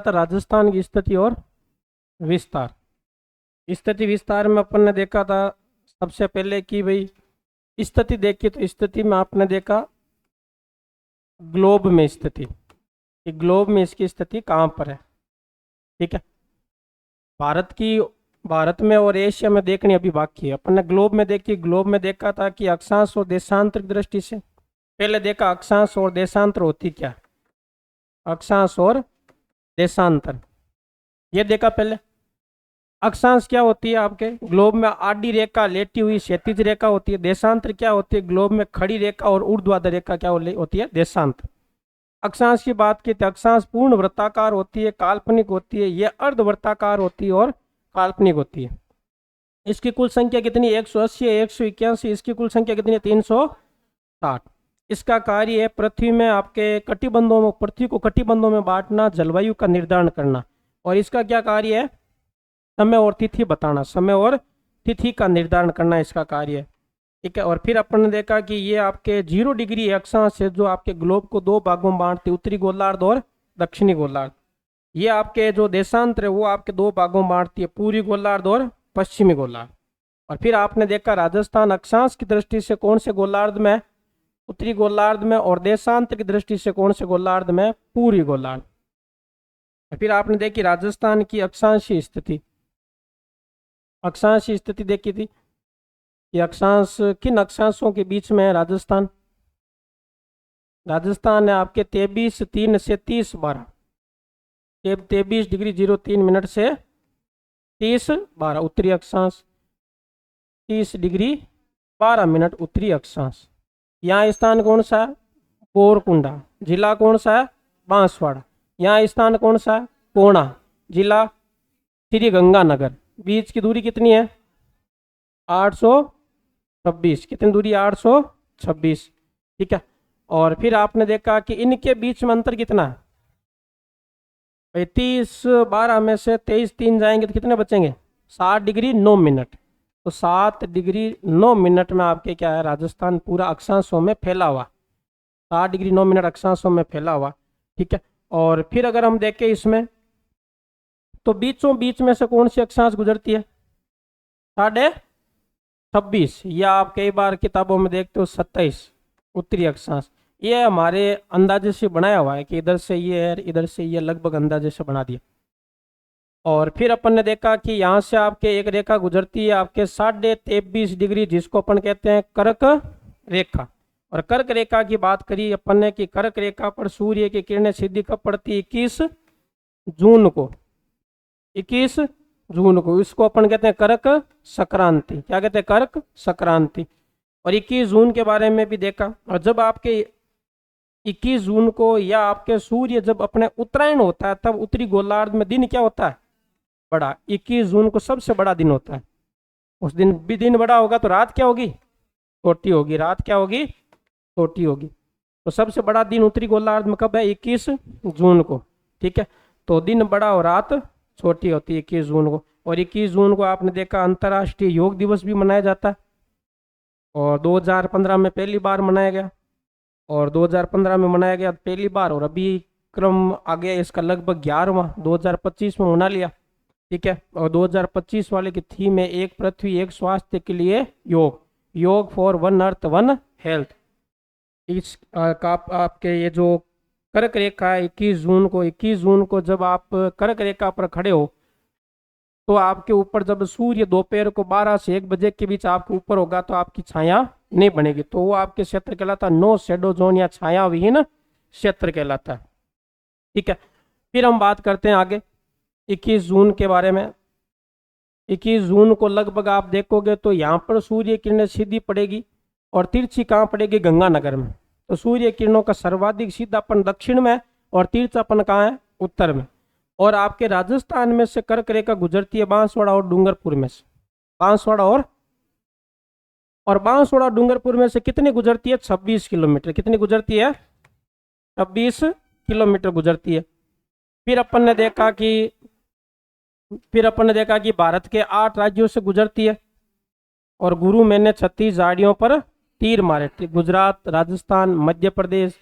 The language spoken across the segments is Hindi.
था राजस्थान की स्थिति और विस्तार। स्थिति विस्तार में अपन ने देखा था सबसे पहले कि भाई स्थिति देखी, तो स्थिति में आपने देखा ग्लोब में स्थिति, कि ग्लोब में इसकी स्थिति कहाँ पर है। ठीक है, भारत में और एशिया में देखनी अभी बाकी है। अपन ने ग्लोब में देखी, ग्लोब में देखा था कि अक्षांश और देशांतर की दृष्टि से पहले देखा अक्षांश और देशांतर होती क्या, अक्षांश और देशांतर ये देखा पहले। अक्षांश क्या होती है आपके ग्लोब में, आडी रेखा लेटी हुई क्षैतिज रेखा होती है। देशांतर क्या होती है ग्लोब में, खड़ी रेखा और ऊर्ध्वाधर रेखा क्या होती है, देशांतर। अक्षांश की बात की तो अक्षांश पूर्ण वृत्ताकार होती है, काल्पनिक होती है, यह अर्धवृत्ताकार होती है और काल्पनिक होती है। इसकी कुल संख्या कितनी, 180 है, 181। इसकी कुल संख्या कितनी है, 360। इसका कार्य है पृथ्वी में आपके कटिबंधों में, पृथ्वी को कटिबंधों में बांटना, जलवायु का निर्धारण करना। और इसका क्या कार्य है, समय और तिथि बताना, समय और तिथि का निर्धारण करना इसका कार्य है। ठीक है, और फिर अपन ने देखा कि ये आपके 0 डिग्री अक्षांश है जो आपके ग्लोब को 2 भागों में बांटती, उत्तरी गोलार्ध और दक्षिणी गोलार्ध। ये आपके जो देशांतर है वो आपके 2 भागों में बांटती है, पूर्वी गोलार्ध और पश्चिमी गोलार्ध। और फिर आपने देखा राजस्थान अक्षांश की दृष्टि से कौन से गोलार्ध में, उत्तरी गोलार्ध में, और देशांतर की दृष्टि से कौन से गोलार्ध में, पूर्वी गोलार्ध। फिर आपने देखी राजस्थान की अक्षांशीय स्थिति, अक्षांशीय स्थिति देखी थी कि अक्षांश किन अक्षांशों के बीच में है राजस्थान। राजस्थान है आपके 23:03 से 30:12, 23 डिग्री 03 मिनट से 30:12 उत्तरी अक्षांश, 30 डिग्री 12 मिनट उत्तरी अक्षांश। यहाँ स्थान कौन सा है, बोरकुंडा। जिला कौन सा है, बांसवाड़ा। यहाँ स्थान कौन सा है, कोणा। जिला श्री गंगानगर। बीच की दूरी कितनी है, 826। कितनी दूरी, 826। ठीक है, और फिर आपने देखा कि इनके बीच में अंतर कितना है, 30:12 में से 23:03 जाएंगे तो कितने बचेंगे, 7 डिग्री 9 मिनट। तो 7 डिग्री 9 मिनट में आपके क्या है, राजस्थान पूरा अक्षांशों में फैला हुआ, 7 डिग्री 9 मिनट अक्षांशों में फैला हुआ। ठीक है, और फिर अगर हम देखें इसमें तो बीचों बीच में से कौन सी अक्षांश गुजरती है, 26.5, या आप कई बार किताबों में देखते हो 27 उत्तरी अक्षांश। ये हमारे अंदाजे से बनाया हुआ है कि इधर से ये है, इधर से ये, लगभग अंदाजे से बना दिया। और फिर अपन ने देखा कि यहाँ से आपके एक रेखा गुजरती है आपके 23.5 डिग्री, जिसको अपन कहते हैं कर्क रेखा। और कर्क रेखा की बात करी अपन ने कि कर्क रेखा पर सूर्य की किरणें सीधी कब पड़ती है, 21 जून को, 21 जून को। इसको अपन कहते हैं कर्क संक्रांति। क्या कहते हैं, कर्क संक्रांति। और 21 जून के बारे में भी देखा। और जब आपके 21 जून को या आपके सूर्य जब अपने उत्तरायण होता है तब उत्तरी गोलार्ध में दिन क्या होता है, बड़ा। 21 जून को सबसे बड़ा दिन होता है। उस दिन भी दिन बड़ा होगा तो रात क्या होगी, छोटी होगी। रात क्या होगी, छोटी होगी। तो सबसे बड़ा दिन उत्तरी गोलार्ध में कब है, 21 जून को। ठीक है, तो दिन बड़ा और रात छोटी होती है 21 जून को। और 21 जून को आपने देखा अंतर्राष्ट्रीय योग दिवस भी मनाया जाता है, और 2015 में पहली बार मनाया गया, और 2015 में मनाया गया पहली बार, और अभी क्रम आ गया इसका लगभग 11वां, 2025 में मना लिया। ठीक है, और 2025 वाले की थीम है एक पृथ्वी एक स्वास्थ्य के लिए योग, योग for one earth one health. इस आपके ये जो कर्क रेखा है 21 जून को जब आप कर्क रेखा पर खड़े हो तो आपके ऊपर जब सूर्य दोपहर को 12 से 1 बजे के बीच आपके ऊपर होगा तो आपकी छाया नहीं बनेगी, तो वो आपके क्षेत्र कहलाता है नो शेडो जोन या छाया विहीन क्षेत्र कहलाता है। ठीक है, फिर हम बात करते हैं आगे 21 जून के बारे में। 21 जून को लगभग आप देखोगे तो यहाँ पर सूर्य किरणें सीधी पड़ेगी और तिरछी कहाँ पड़ेगी, गंगानगर में। तो सूर्य किरणों का सर्वाधिक सीधापन दक्षिण में और तिरछापन कहाँ है, उत्तर में। और आपके राजस्थान में से कर्क रेखा गुजरती है बांसवाड़ा और डूंगरपुर में से, बांसवाड़ा और बांसवाड़ा डूंगरपुर में से कितनी गुजरती है, 26 किलोमीटर। कितनी गुजरती है, 26 किलोमीटर गुजरती है। फिर अपन ने देखा कि भारत के 8 राज्यों से गुजरती है, और गुरु मैंने 36 झाड़ियों पर तीर मारे। गुजरात, राजस्थान, मध्य प्रदेश,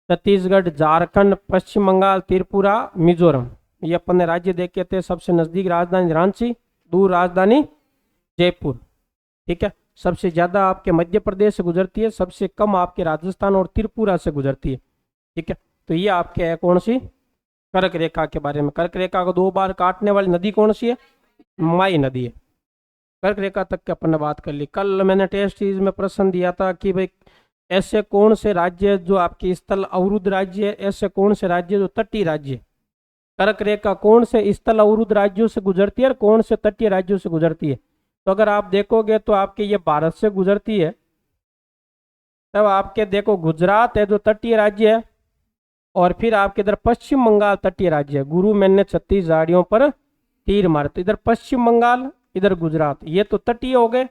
छत्तीसगढ़, झारखंड, पश्चिम बंगाल, त्रिपुरा, मिजोरम। ये अपन ने राज्य देखे थे, सबसे नजदीक राजधानी रांची, दूर राजधानी जयपुर। ठीक है, सबसे ज्यादा आपके मध्य प्रदेश से गुजरती है, सबसे कम आपके राजस्थान और त्रिपुरा से गुजरती है। ठीक है, तो ये आपके है कौन सी, कर्क रेखा के बारे में। कर्क रेखा को 2 बार काटने वाली नदी कौन सी है, माई नदी है। कर्क रेखा तक के अपन ने बात कर ली। कल मैंने टेस्ट सीरीज में प्रश्न दिया था कि भाई ऐसे कौन से राज्य जो आपके स्थल अवरुद्ध राज्य है, ऐसे कौन से राज्य जो तटीय राज्य है। कर्क रेखा कौन से स्थल अवरुद्ध राज्यों से गुजरती है और कौन से तटीय राज्यों से गुजरती है। तो अगर आप देखोगे तो आपके ये भारत से गुजरती है, तब आपके देखो गुजरात है जो तटीय राज्य है, और फिर आपके इधर पश्चिम बंगाल तटीय राज्य है। गुरु मैंने 36 झाड़ियों पर तीर मारे, तो इधर पश्चिम बंगाल, इधर गुजरात, ये तो तटीय हो गए,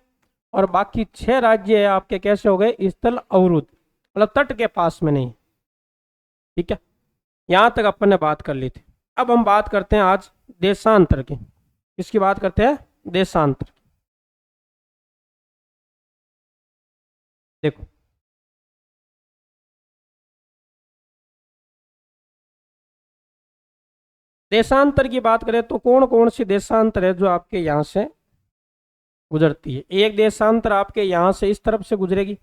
और बाकी 6 राज्य है आपके कैसे हो गए, स्थल अवरुद्ध, मतलब तट के पास में नहीं। ठीक है, यहां तक अपन ने बात कर ली थी। अब हम बात करते हैं आज देशांतर की। किसकी बात करते हैं, देशांतर। देखो देशांतर की बात करें तो कौन कौन सी देशांतर है जो आपके यहां से गुजरती है। एक देशांतर आपके यहां से इस तरफ से गुजरेगी,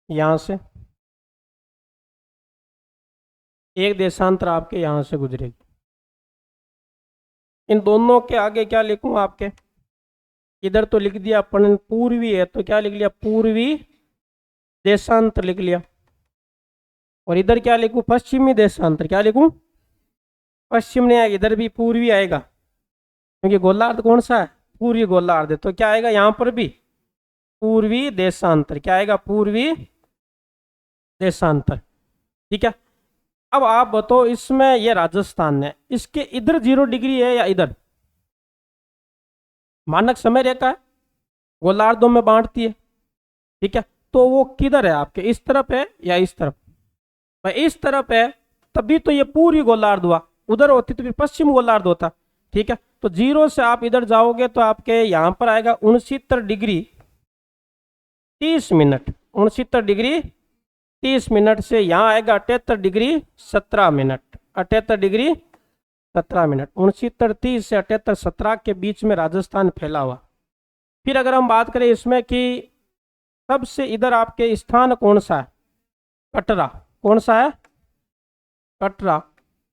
यहां से एक देशांतर आपके यहां से गुजरेगी। इन दोनों के आगे क्या लिखूं आपके, इधर तो लिख दिया अपन पूर्वी है, तो क्या लिख लिया, पूर्वी देशांतर लिख लिया। और इधर क्या लिखूं, पश्चिमी देशांतर। क्या लिखूं, पश्चिम नहीं आएगा, इधर भी पूर्वी आएगा, क्योंकि गोलार्ध कौन सा है, पूर्वी गोलार्ध है। तो क्या आएगा यहां पर भी पूर्वी देशांतर। क्या आएगा, पूर्वी देशांतर। ठीक है, अब आप बताओ इसमें ये राजस्थान है, इसके इधर 0 डिग्री है या इधर, मानक समय रेखा है, गोलार्धों में बांटती है। ठीक है, तो वो किधर है आपके, इस तरफ है या इस तरफ, भाई इस तरफ है, तभी तो ये पूर्वी गोलार्ध हुआ। उधर होती तो फिर पश्चिम गोलार्ध होता। ठीक है, तो 0 से आप इधर जाओगे तो आपके यहां पर आएगा 69 डिग्री 30 मिनट, 69 डिग्री 30 मिनट से यहां आएगा 78 डिग्री 17 मिनट, 78 डिग्री 17 मिनट। 69 30 से 78 17 के बीच में राजस्थान फैला हुआ। फिर अगर हम बात करें इसमें कि सबसे इधर आपके स्थान कौन सा है, कटरा। कौन सा है, कटरा।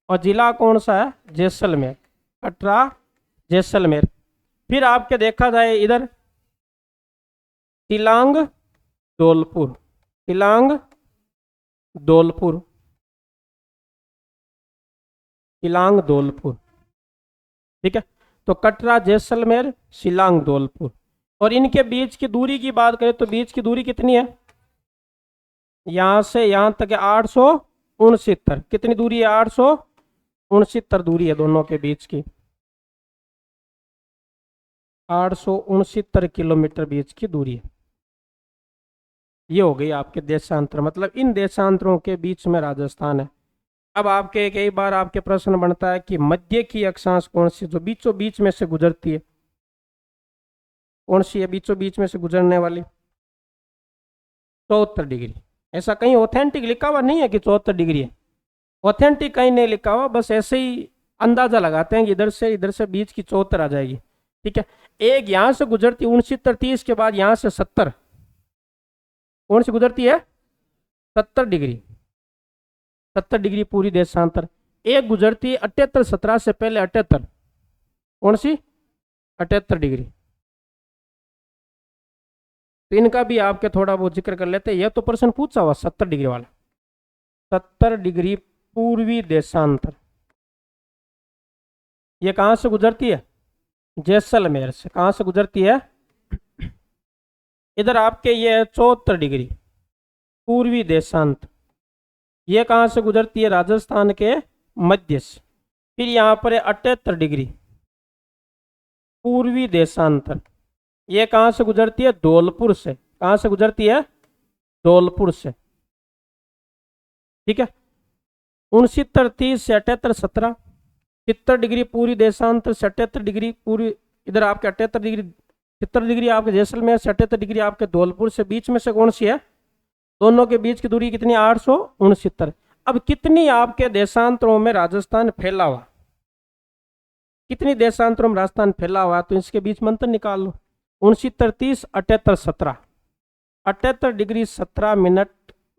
और जिला कौन सा है, जैसलमेर। कटरा जैसलमेर। फिर आपके देखा जाए इधर शिलांग धौलपुर, शिलांग धौलपुर, शिलांग धौलपुर। ठीक है, तो कटरा जैसलमेर शिलांग धौलपुर। और इनके बीच की दूरी की बात करें तो बीच की दूरी कितनी है, यहां से यहां तक है 869। कितनी दूरी है, 869 दूरी है दोनों के बीच की, 869 किलोमीटर बीच की दूरी है। ये हो गई आपके देशांतर, मतलब इन देशांतरों के बीच में राजस्थान है। अब आपके कई बार आपके प्रश्न बनता है कि मध्य की अक्षांश कौन सी जो बीचों बीच में से गुजरती है, कौन सी है बीचों बीच में से गुजरने वाली, 74 डिग्री। ऐसा कहीं ऑथेंटिक लिखा हुआ नहीं है कि 74 डिग्री है, ऑथेंटिक कहीं नहीं लिखा हुआ, बस ऐसे ही अंदाजा लगाते हैं कि इधर से बीच की 74 आ जाएगी। ठीक है, एक यहां से गुजरती 69 30 के बाद यहां से 70, कौन सी गुजरती है, 70 डिग्री, 70 डिग्री पूरी देशांतर। एक गुजरती है 78 17 से पहले 78, कौन सी, 78 डिग्री। तो इनका भी आपके थोड़ा बहुत जिक्र कर लेते हैं। यह तो प्रश्न पूछा हुआ 70 डिग्री वाला, 70 डिग्री पूर्वी देशांतर। ये कहां से गुजरती है, जैसलमेर से। कहां से गुजरती है, इधर आपके ये है 74 डिग्री पूर्वी देशांतर। ये कहां से गुजरती है, राजस्थान के मध्य से। फिर यहां पर है 78 डिग्री पूर्वी देशांतर। ये कहां से गुजरती है, धौलपुर से। कहां से गुजरती है, धौलपुर से। ठीक है, 69 30 से 78 17, 70 डिग्री पूरी देशांतर से 78 डिग्री पूरी, इधर आपके 78 डिग्री 70 डिग्री आपके जैसलमेर से, 78 डिग्री आपके धौलपुर से। बीच में से कौन सी है, दोनों के बीच की दूरी कितनी, 869। अब कितनी आपके देशांतरों में राजस्थान फैला हुआ, कितनी देशांतरों में राजस्थान फैला हुआ, तो इसके बीच में अंतर निकाल लो। 69 30 78 17, 78 degree 17 minute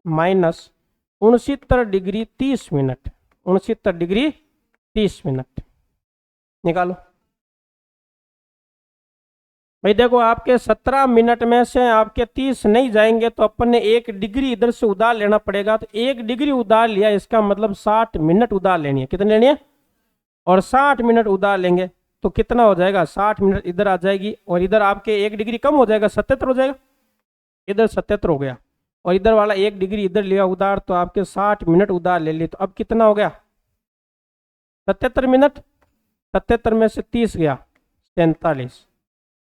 minus 69 degree 30 minute, 69 degree 30 minute निकालो। भाई देखो, आपके 17 मिनट में से आपके 30 नहीं जाएंगे तो अपन ने 1 डिग्री इधर से उधार लेना पड़ेगा, तो 1 डिग्री उधार लिया, इसका मतलब 60 मिनट उधार लेनी है। कितनी लेनी है, और 60 मिनट उधार लेंगे तो कितना हो जाएगा, 60 मिनट इधर आ जाएगी, और इधर आपके 1 डिग्री कम हो जाएगा, 77 हो जाएगा, इधर 77 हो गया, और इधर वाला 1 डिग्री इधर लिया उधार, तो आपके 60 मिनट उधार ले लिए, तो अब कितना हो गया, 77 मिनट। 77 में से 30 गया 43,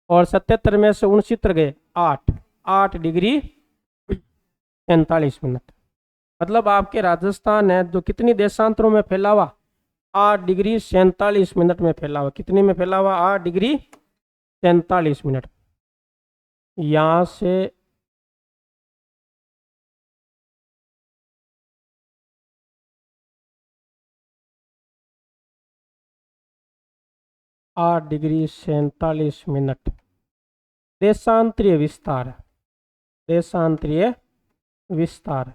और 77 में से 69 गए 8, 8 डिग्री 43 मिनट। मतलब आपके राजस्थान है जो कितनी देशांतरों में फैला हुआ, 8 डिग्री 47 मिनट में फैला हुआ। कितनी में फैला हुआ, 8 डिग्री 47 मिनट। यहां से 8 डिग्री 47 मिनट। देशांतरीय विस्तार, देशांतरीय विस्तार,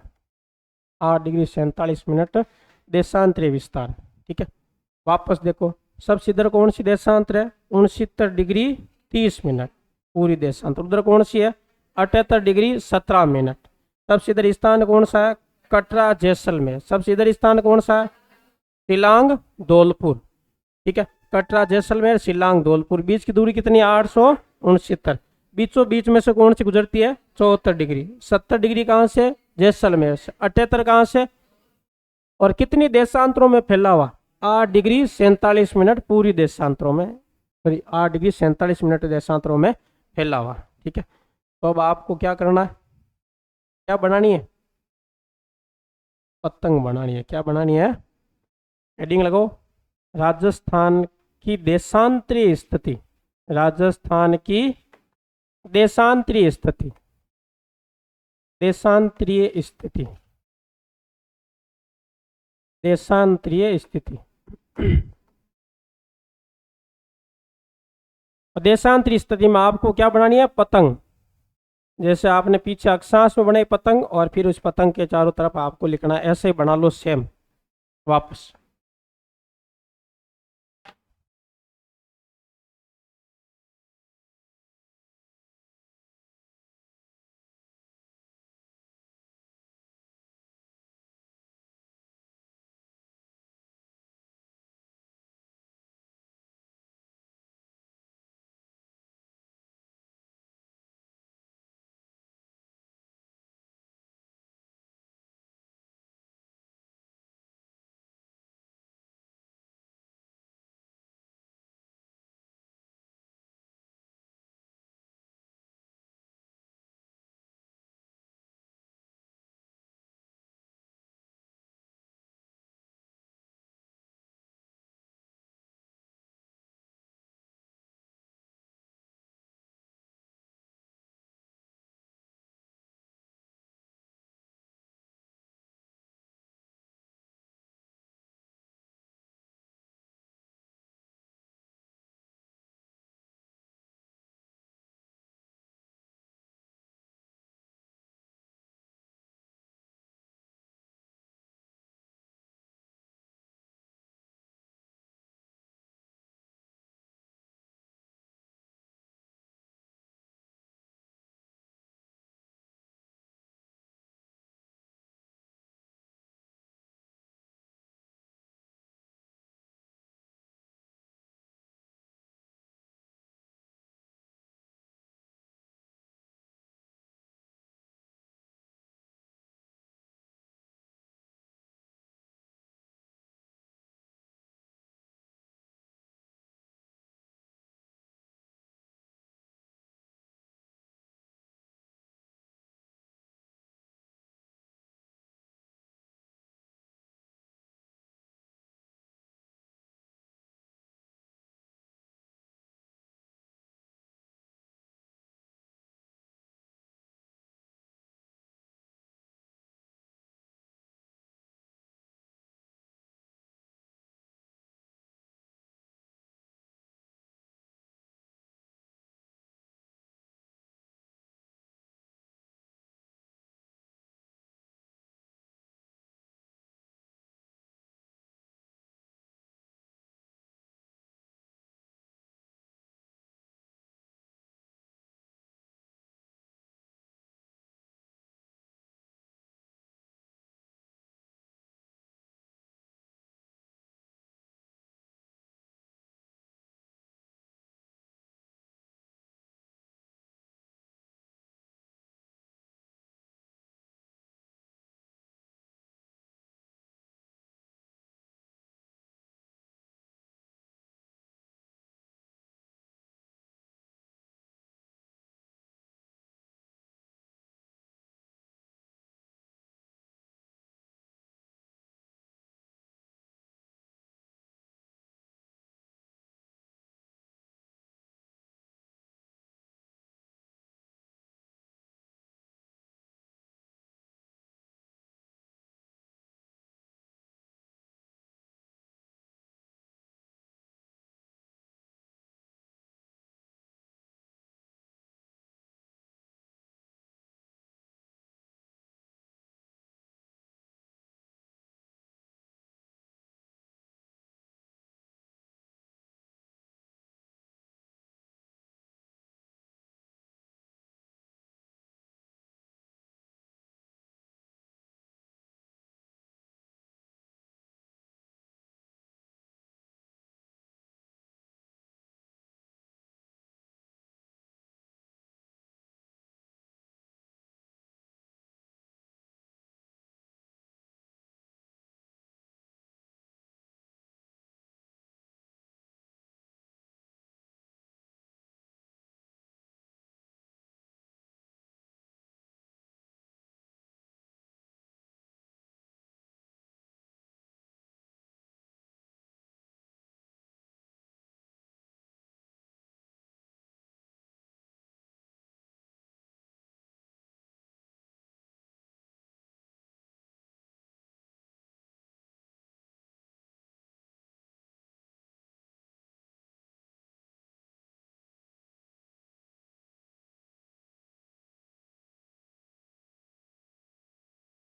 8 डिग्री 47 मिनट देशांतरीय विस्तार। ठीक है, वापस देखो, सबसे इधर कौन सी देशांतर है, 69 डिग्री 30 मिनट पूरी देशांतर। उधर कौन सी है, 78 डिग्री 17 मिनट। सबसे इधर स्थान कौन सा है, कटरा जैसलमेर। सबसे इधर स्थान कौन सा है, शिलांग धौलपुर। ठीक है, कटरा जैसलमेर शिलांग धौलपुर, बीच की दूरी कितनी, 869। बीचों बीच में से कौन सी गुजरती है, 74 डिग्री। 70 डिग्री कहाँ से, जैसलमेर से। 78 कहाँ से, और कितनी देशांतरों में फैला हुआ, 8 डिग्री 47 मिनट पूरी देशांतरों में, सॉरी 8 डिग्री 47 मिनट देशांतरों में फैला हुआ। ठीक है, तो अब आपको क्या करना है, क्या बनानी है, पतंग बनानी है। क्या बनानी है, हेडिंग लगाओ, राजस्थान की देशांतरीय स्थिति, राजस्थान की देशांतरीय स्थिति, देशांतरीय स्थिति, देशांतरीय स्थिति। देशांतरीय स्थिति में आपको क्या बनानी है, पतंग। जैसे आपने पीछे अक्षांश में बनाई पतंग, और फिर उस पतंग के चारों तरफ आपको लिखना है, ऐसे ही बना लो सेम वापस।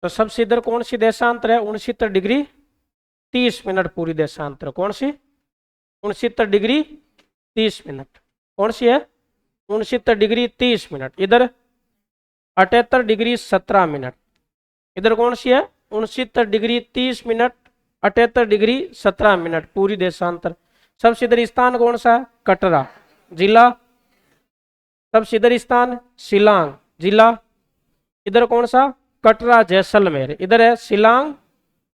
तो सबसे इधर कौन सी देशांतर है? 69 डिग्री 30 मिनट पूरी देशांतर। कौन सी? 69 डिग्री 30 मिनट। कौन सी है? 69 डिग्री 30 मिनट। इधर 78 डिग्री 17 मिनट। इधर कौन सी है? 69 डिग्री 30 मिनट 78 डिग्री 17 मिनट पूरी देशांतर। सबसे इधर स्थान कौन सा है? कटरा जिला। सबसे इधर स्थान शिलांग जिला। इधर कौन सा? कटरा जैसलमेर। इधर है शिलांग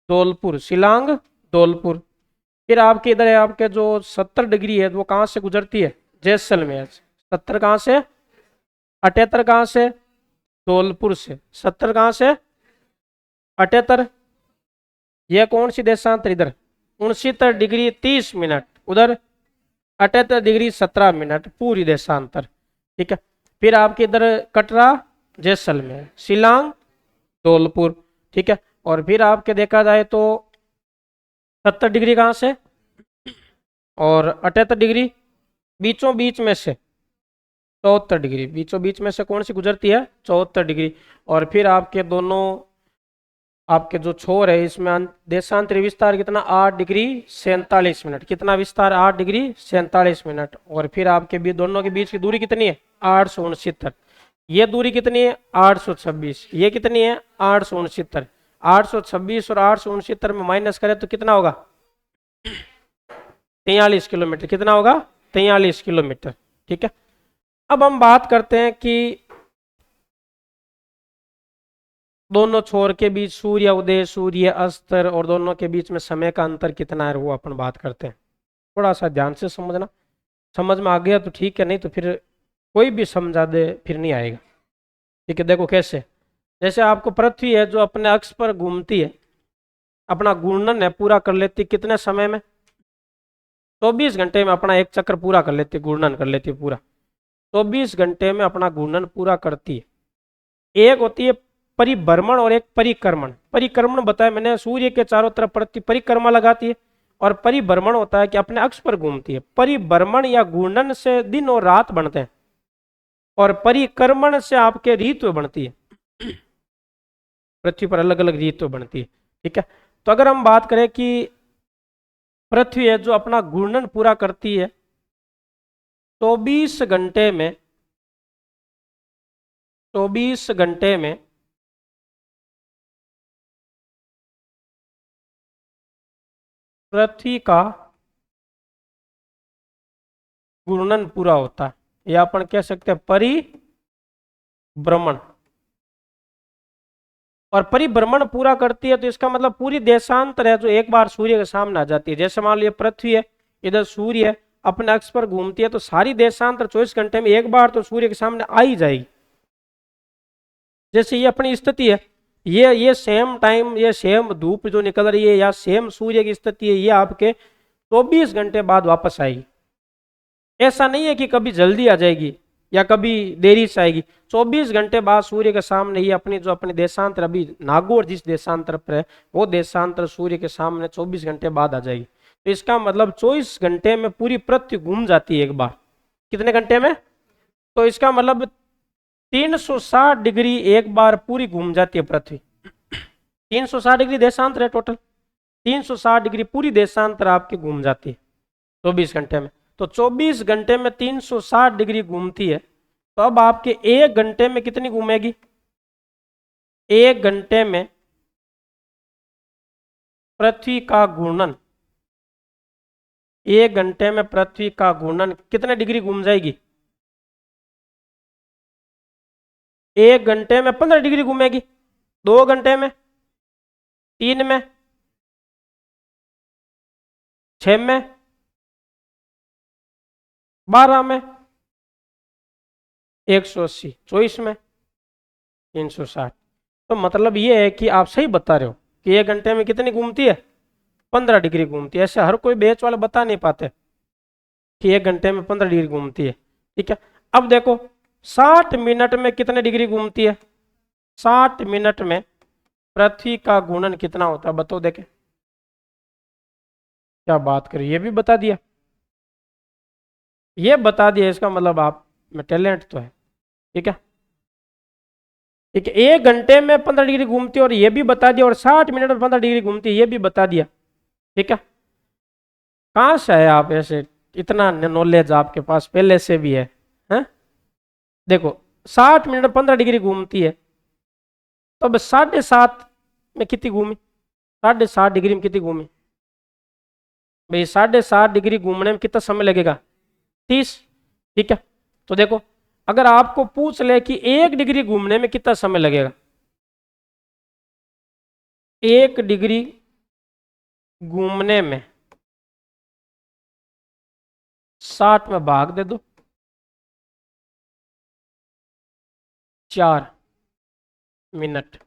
धौलपुर, शिलांग धौलपुर। फिर आपके इधर है आपके जो 70 डिग्री है वो कहाँ से गुजरती है? जैसलमेर। 70 कहाँ से? 78 कहाँ से? धौलपुर से। 70 कहाँ से? 78। यह कौन सी देशांतर? इधर 69 डिग्री 30 मिनट, उधर 78 डिग्री 17 मिनट पूरी देशांतर। ठीक है। फिर आपके इधर कटरा जैसलमेर, शिलांग धौलपुर। ठीक है। और फिर आपके देखा जाए तो 70 डिग्री कहाँ से और 78 डिग्री बीचों बीच में से 74 डिग्री, बीचों बीच में से कौन सी गुजरती है? 74 डिग्री। और फिर आपके दोनों आपके जो छोर है इसमें देशांतरी विस्तार कितना? 8 डिग्री 47 मिनट। कितना विस्तार? 8 डिग्री 47 मिनट। और फिर आपके भी दोनों के बीच की दूरी कितनी है? 869। ये दूरी कितनी है? 826। ये कितनी है? 869। 826 और 869 में माइनस करें तो कितना होगा? 43 किलोमीटर। कितना होगा? 43 किलोमीटर। ठीक है। अब हम बात करते हैं कि दोनों छोर के बीच सूर्य उदय सूर्य अस्त और दोनों के बीच में समय का अंतर कितना है वो अपन बात करते हैं। थोड़ा सा ध्यान से समझना, समझ में आ गया तो ठीक है, नहीं तो फिर कोई भी समझा दे फिर नहीं आएगा। ठीक है। देखो कैसे, जैसे आपको पृथ्वी है जो अपने अक्ष पर घूमती है, अपना घूर्णन है पूरा कर लेती है कितने समय में? 24 घंटे में अपना एक चक्र पूरा कर लेती है, घूर्णन कर लेती है पूरा। 24 घंटे में अपना घूर्णन पूरा करती है। एक होती है परिभ्रमण और एक परिक्रमण। परिक्रमण बताया मैंने, सूर्य के चारों तरफ पृथ्वी परिक्रमा लगाती है। और परिभ्रमण होता है कि अपने अक्ष पर घूमती है। परिभ्रमण या घूर्णन से दिन और रात बनते हैं और परिक्रमण से आपके ऋतु बनती है। पृथ्वी पर अलग अलग ऋतु बनती है। ठीक है। तो अगर हम बात करें कि पृथ्वी है जो अपना घूर्णन पूरा करती है 24 घंटे में, 24 घंटे में पृथ्वी का घूर्णन पूरा होता है, या अपन कह सकते हैं परिभ्रमण। और परिभ्रमण पूरा करती है तो इसका मतलब पूरी देशांतर है जो एक बार सूर्य के सामने आ जाती है। जैसे मान लीजिए पृथ्वी है, इधर सूर्य है, अपने अक्ष पर घूमती है तो सारी देशांतर 24 घंटे में एक बार तो सूर्य के सामने आ ही जाएगी। जैसे ये अपनी स्थिति है, ये सेम टाइम, ये सेम धूप जो निकल रही है या सेम सूर्य की स्थिति है, ये आपके 24 घंटे बाद वापस आएगी। ऐसा नहीं है कि कभी जल्दी आ जाएगी या कभी देरी से आएगी। 24 घंटे बाद सूर्य के सामने ये अपनी जो अपनी देशांतर, अभी नागौर जिस देशांतर पर है वो देशांतर सूर्य के सामने 24 घंटे बाद आ जाएगी। तो इसका मतलब 24 घंटे में पूरी पृथ्वी घूम जाती है एक बार। कितने घंटे में? तो इसका मतलब 360 डिग्री एक बार पूरी घूम जाती है पृथ्वी। 360 डिग्री देशांतर है टोटल, 360 डिग्री पूरी देशांतर आपकी घूम जाती है 24 घंटे में। तो 24 घंटे में 360 डिग्री घूमती है। तो अब आपके एक घंटे में कितनी घूमेगी? एक घंटे में पृथ्वी का घूर्णन, एक घंटे में पृथ्वी का घूर्णन कितने डिग्री घूम जाएगी? एक घंटे में 15 डिग्री घूमेगी। 2 घंटे में, 3 में, 6 में, 12 में, 180, 24 में, 360। तो मतलब ये है कि आप सही बता रहे हो कि एक घंटे में कितनी घूमती है? 15 डिग्री घूमती है। ऐसे हर कोई बेच वाले बता नहीं पाते कि एक घंटे में 15 डिग्री घूमती है। ठीक है। अब देखो 60 मिनट में कितने डिग्री घूमती है? 60 मिनट में पृथ्वी का घूर्णन कितना होता है बताओ देखे। क्या बात करें, ये भी बता दिया, ये बता दिया। इसका मतलब आप में टैलेंट तो है। ठीक है। ठीक है, 1 घंटे में 15 डिग्री घूमती है और ये भी बता दिया, और 60 मिनट में 15 डिग्री घूमती है ये भी बता दिया। ठीक है, कहाँ से है आप ऐसे, इतना नॉलेज आपके पास पहले से भी है? देखो 60 मिनट 15 डिग्री घूमती है, तो अब 7.5 में कितनी घूमी, 7.5 डिग्री में कितनी घूमी भाई, 7.5 डिग्री घूमने में कितना समय लगेगा, 30। ठीक है, तो देखो अगर आपको पूछ ले कि 1 डिग्री घूमने में कितना समय लगेगा, 1 डिग्री घूमने में 60 में भाग दे दो, 4 मिनट,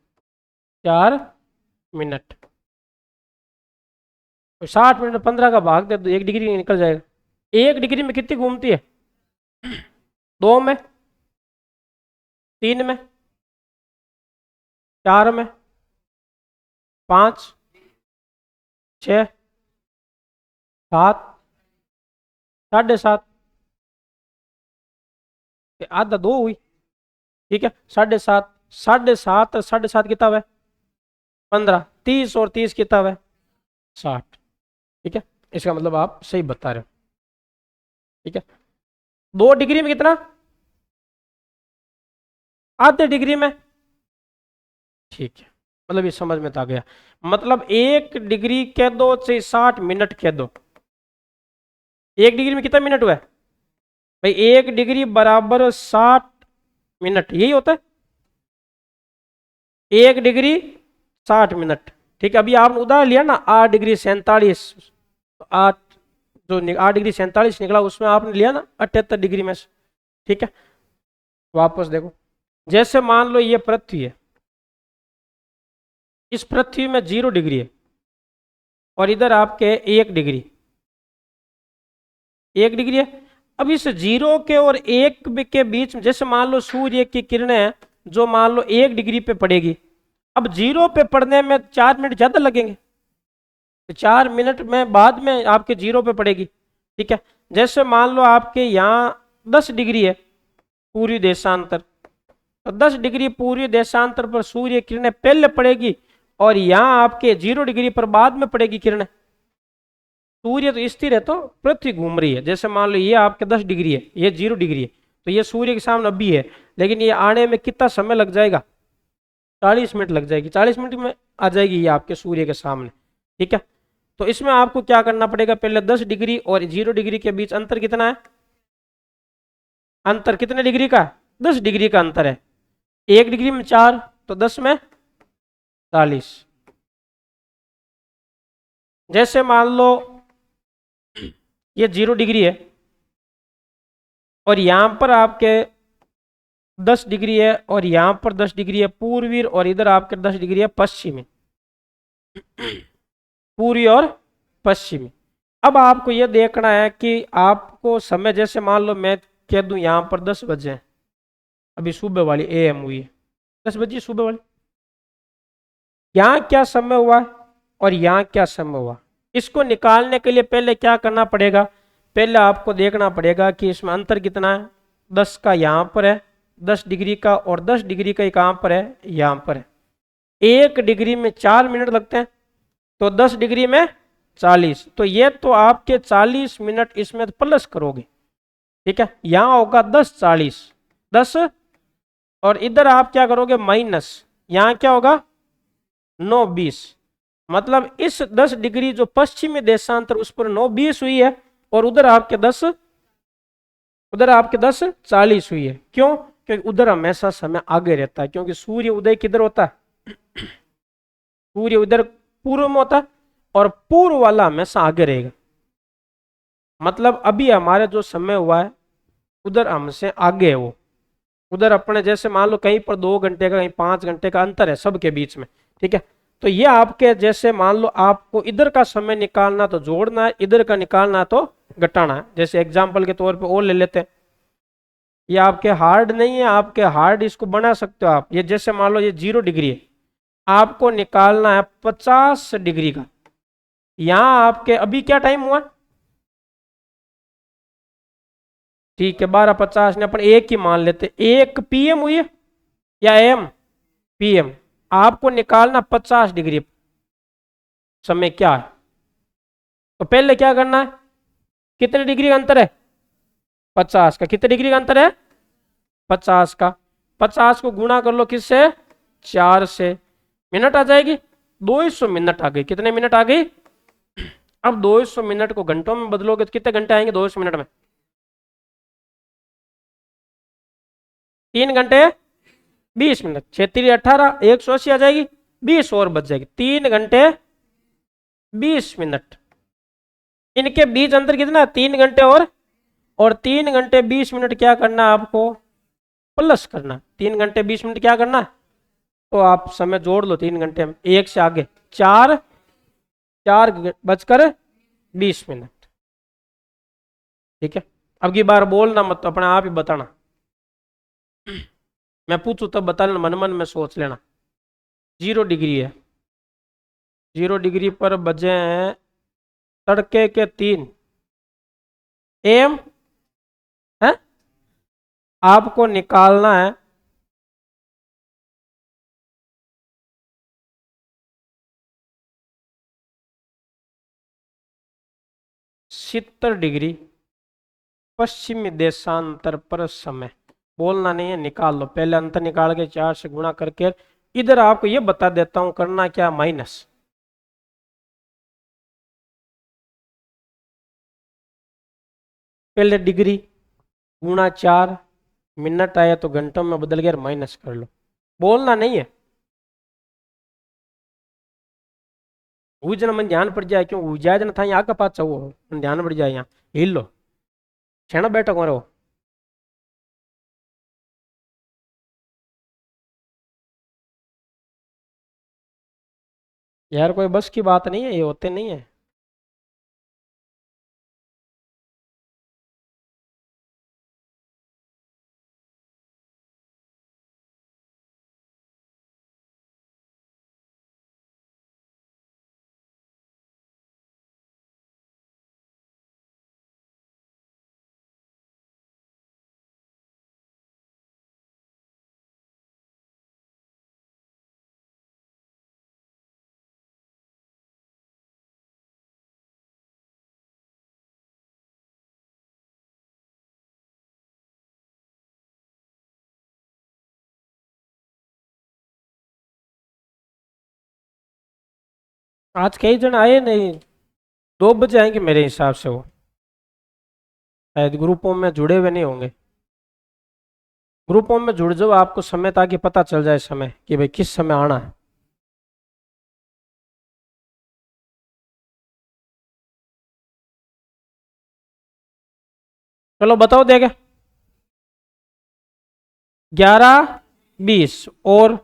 4 मिनट, तो 60 मिनट में 15 का भाग दे दो, 1 डिग्री निकल जाएगा। 1 डिग्री में कितनी घूमती है, 2 में, 3 में, 4 में, 5, 6, 7, 7.5, आधा 2 हुई। ठीक है, 7.5, 7.5 और 7.5 कितना है, 15, 30 और 30 कितना है, 60। ठीक है, इसका मतलब आप सही बता रहे हो। ठीक है, 2 डिग्री में कितना, आधे डिग्री में। ठीक है, मतलब ये समझ में तो आ गया, मतलब 1 डिग्री कह दो चाहे 60 मिनट कह दो, 1 डिग्री में कितना मिनट हुआ है भाई, 1 डिग्री बराबर 60 मिनट, यही होता है 1 डिग्री 60 मिनट। ठीक है, अभी आपने उदाहरण लिया ना 8 डिग्री 47, 8 जो 8 डिग्री 47 निकला उसमें आपने लिया ना 78 डिग्री में से। ठीक है, वापस देखो, जैसे मान लो ये पृथ्वी है, इस पृथ्वी में 0 डिग्री है और इधर आपके 1 डिग्री, 1 डिग्री है। अब इस 0 के और 1 के बीच में, जैसे मान लो सूर्य की किरणें हैं जो मान लो 1 डिग्री पे पड़ेगी, अब 0 पे पड़ने में 4 मिनट ज्यादा लगेंगे, तो 4 मिनट में बाद में आपके 0 पे पड़ेगी। ठीक है, जैसे मान लो आपके यहाँ 10 डिग्री है पूर्वी देशांतर, तो 10 डिग्री पूर्वी देशांतर पर सूर्य किरणें पहले पड़ेगी और यहाँ आपके 0 डिग्री पर बाद में पड़ेगी किरणें। सूर्य तो स्थिर है, तो पृथ्वी घूम रही है। जैसे मान लो ये आपके 10 डिग्री है, ये 0 डिग्री है, तो ये सूर्य के सामने अभी है, लेकिन ये आने में कितना समय लग जाएगा, 40 मिनट लग जाएगी, 40 मिनट में आ जाएगी ये आपके सूर्य के सामने। ठीक है, तो इसमें आपको क्या करना पड़ेगा, पहले 10 डिग्री और 0 डिग्री के बीच अंतर कितना है, अंतर कितने डिग्री का, 10 डिग्री का अंतर है। 1 डिग्री में 4, तो 10 में 40। जैसे मान लो ये 0 डिग्री है और यहां पर आपके 10 डिग्री है और यहां पर 10 डिग्री है पूर्वी, और इधर आपके 10 डिग्री है पश्चिमी, पूर्वी और पश्चिमी। अब आपको यह देखना है कि आपको समय, जैसे मान लो मैं कह दूं यहां पर 10 बजे हैं, अभी सुबह वाली AM हुई है, 10 बजे सुबह वाली, यहाँ क्या समय हुआ और यहाँ क्या समय हुआ, इसको निकालने के लिए पहले क्या करना पड़ेगा, पहले आपको देखना पड़ेगा कि इसमें अंतर कितना है, 10 का यहाँ पर है, 10 डिग्री का, और 10 डिग्री का कहाँ पर है, यहाँ पर है। 1 डिग्री में 4 मिनट लगते हैं, तो 10 डिग्री में 40, तो ये तो आपके 40 मिनट इसमें प्लस करोगे। ठीक है, यहाँ होगा 10 40, 10, और इधर आप क्या करोगे माइनस, यहाँ क्या होगा 9 20, मतलब इस 10 डिग्री जो पश्चिमी देशांतर उस पर 9 20 हुई है, और उधर आपके 10 40 हुई है। क्यों, क्योंकि उधर हमेशा समय आगे रहता है, क्योंकि सूर्य उदय किधर होता है, सूर्य उधर पूर्व में होता है, और पूर्व वाला हमेशा आगे रहेगा। मतलब अभी हमारे जो समय हुआ है उधर हमसे आगे है वो, उधर अपने जैसे मान लो कहीं पर 2 घंटे का, कहीं 5 घंटे का अंतर है सबके बीच में। ठीक है, तो ये आपके, जैसे मान लो आपको इधर का समय निकालना तो जोड़ना है, इधर का निकालना तो घटाना है। जैसे एग्जाम्पल के तौर पे और ले लेते हैं, ये आपके हार्ड नहीं है, आपके हार्ड इसको बना सकते हो आप। ये जैसे मान लो ये 0 डिग्री है, आपको निकालना है 50 डिग्री का। यहाँ आपके अभी क्या टाइम हुआ, ठीक है 12:50 ने अपन एक ही मान लेते, 1 PM हुई है या AM, PM। आपको निकालना 50 डिग्री समय क्या है, तो पहले क्या करना है, कितने डिग्री का अंतर है, 50 का। कितने डिग्री का अंतर है, 50 का। 50 को गुणा कर लो किससे, 4 से। मिनट आ जाएगी, 200 मिनट आ गई। कितने मिनट आ गई, अब 200 मिनट को घंटों में बदलोगे तो कितने घंटे आएंगे 200 मिनट में, 3 घंटे 20 मिनट, 36 18 180 आ जाएगी, 20 और बच जाएगी, 3 घंटे 20 मिनट। इनके बीच अंतर कितना है, 3 घंटे और 3 घंटे 20 मिनट क्या करना है आपको, प्लस करना। 3 घंटे 20 मिनट क्या करना है, तो आप समय जोड़ लो, 3 घंटे में एक से आगे 4, 4 बजकर 20 मिनट। ठीक है, अब की बार बोलना मत, तो अपने आप ही बताना, मैं पूछू तब बता लेना, मन मन में सोच लेना। 0 डिग्री है, 0 डिग्री पर बजे हैं तड़के के 3 AM है। आपको निकालना है सत्तर डिग्री पश्चिमी देशांतर पर समय। बोलना नहीं है, निकाल लो, पहले अंतर निकाल के 4 से गुणा करके। इधर आपको ये बता देता हूं करना क्या, माइनस। पहले डिग्री गुणा 4, मिनट आया तो घंटों में बदल गया, माइनस कर लो। बोलना नहीं है, उजन मन ध्यान पड़ जाए, क्यों उजाज न था यहाँ का पास वो ध्यान पड़ जाए, यहाँ हिल लो, छेना बैठक मारो। यार कोई बस की बात नहीं है, ये होते नहीं है। आज कई जन आए नहीं, 2 बजे आएंगे मेरे हिसाब से, वो शायद ग्रुपों में जुड़े हुए नहीं होंगे। ग्रुपों में जुड़ जाओ, आपको समय ताकि पता चल जाए समय कि भाई किस समय आना है। चलो बताओ देगा, 11 20 और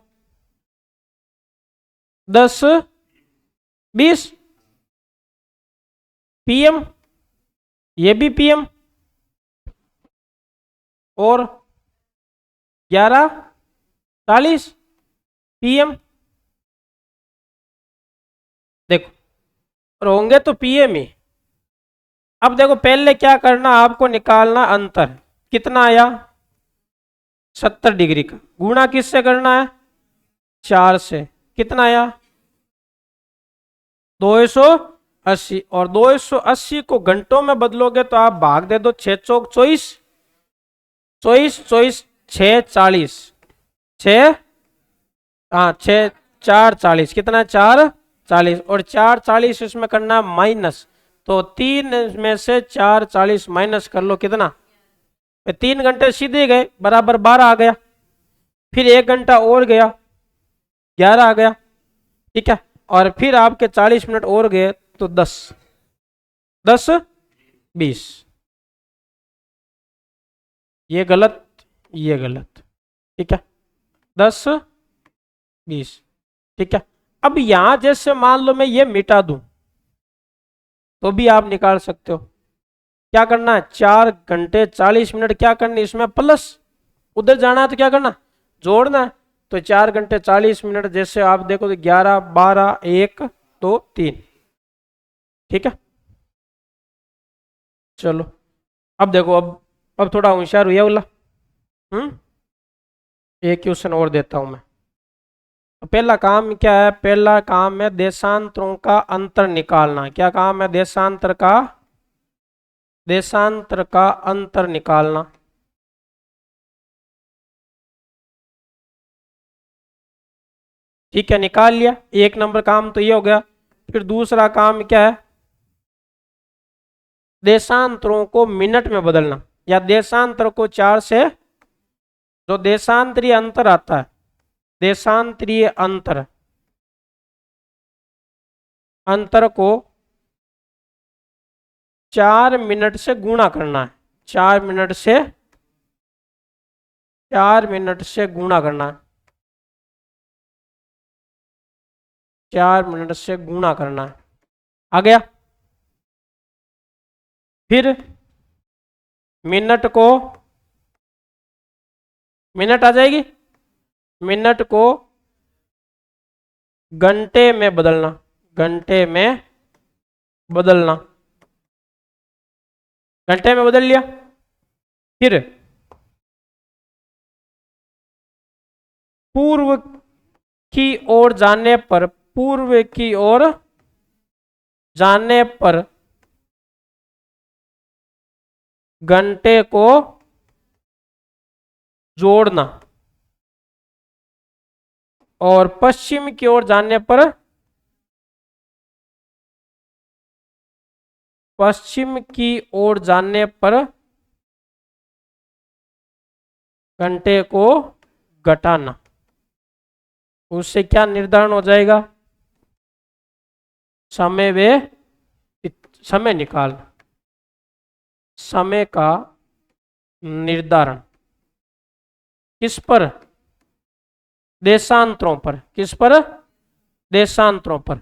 10 20 PM, ये भी PM, और 11 40 PM। देखो, और होंगे तो PM ही। अब देखो पहले क्या करना, आपको निकालना अंतर, कितना आया 70 डिग्री का, गुणा किससे करना है, 4 से। कितना आया 280, और 280 को घंटों में बदलोगे तो आप भाग दे दो, 6 चौक 24, 24 24 6 40, 6 हाँ 6 4 40, कितना है 4 40, और 4 40 इसमें करना माइनस, तो 3 में से 4 40 माइनस कर लो, कितना, 3 घंटे सीधे गए, बराबर 12 आ गया। फिर 1 घंटा और गया, 11 आ गया। ठीक है, और फिर आपके 40 मिनट और गए तो 10 10 20, ये गलत, ये गलत। ठीक है, 10 20। ठीक है, अब यहां जैसे मान लो मैं ये मिटा दूं तो भी आप निकाल सकते हो। क्या करना है, 4 घंटे 40 मिनट क्या करना है, इसमें प्लस, उधर जाना है तो क्या करना, जोड़ना है। तो 4 घंटे 40 मिनट जैसे आप देखो तो 11 12 1 2 3। ठीक है, चलो अब देखो, अब थोड़ा होशियार हुआ बोला। एक क्वेश्चन और देता हूं मैं। तो पहला काम क्या है? पहला काम है देशांतरों का अंतर निकालना। क्या काम है? देशांतर का अंतर निकालना। ठीक है, निकाल लिया। एक नंबर काम तो ये हो गया। फिर दूसरा काम क्या है? देशांतरों को मिनट में बदलना, या देशांतर को 4 से, जो देशांतरीय अंतर आता है, देशांतरीय अंतर, अंतर को 4 मिनट से गुणा करना है। 4 मिनट से, 4 मिनट से गुणा करना है। 4 मिनट से गुणा करना है। आ गया। फिर मिनट को, मिनट आ जाएगी, मिनट को घंटे में बदलना, घंटे में बदलना। घंटे में बदल लिया। फिर पूर्व की ओर जाने पर, पूर्व की ओर जाने पर घंटे को जोड़ना, और पश्चिम की ओर जाने पर, पश्चिम की ओर जाने पर घंटे को घटाना। उससे क्या निर्धारण हो जाएगा? समय वे, समय निकाल, समय का निर्धारण। किस पर? देशांतरों पर। किस पर? देशांतरों पर।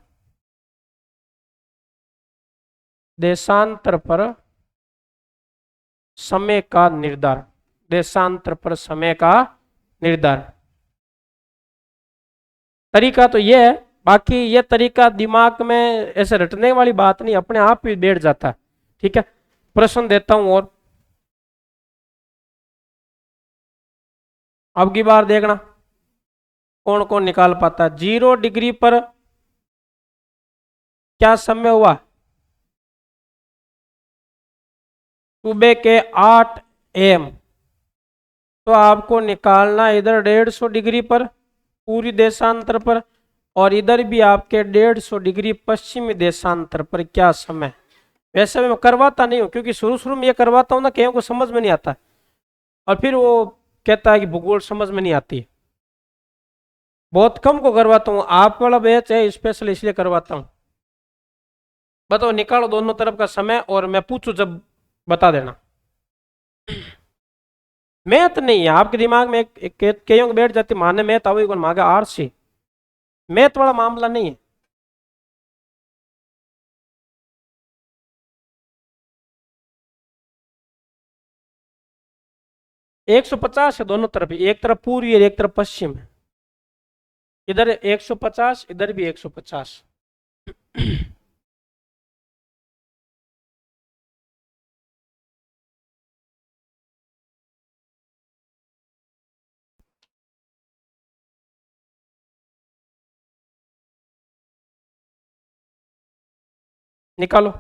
देशांतर पर समय का निर्धारण। देशांतर पर समय का निर्धारण। तरीका तो ये है, बाकी ये तरीका दिमाग में ऐसे रटने वाली बात नहीं, अपने आप ही बैठ जाता है। ठीक है, प्रश्न देता हूं और अब की बार देखना कौन कौन निकाल पाता है। 0 डिग्री पर क्या समय हुआ? सुबह के 8 AM। तो आपको निकालना इधर 150 डिग्री पर, पूरी देशांतर पर, और इधर भी आपके 150 डिग्री पश्चिमी देशांतर पर क्या समय। वैसे मैं करवाता नहीं हूँ, क्योंकि शुरू शुरू में ये करवाता हूँ ना, कईयों को समझ में नहीं आता, और फिर वो कहता है कि भूगोल समझ में नहीं आती। बहुत कम को करवाता हूँ, आप वाला बैच है स्पेशल इसलिए करवाता हूँ। बताओ, निकालो दोनों तरफ का समय, और मैं पूछू जब बता देना। मैथ नहीं है आपके दिमाग में, कईयों को बैठ जाती माने मैथ आओ कौन मांगा आरसी। मैथ वाला मामला नहीं है। 150 है दोनों तरफ, एक तरफ पूर्वी है एक तरफ पश्चिम है। इधर 150, इधर भी 150। निकालो।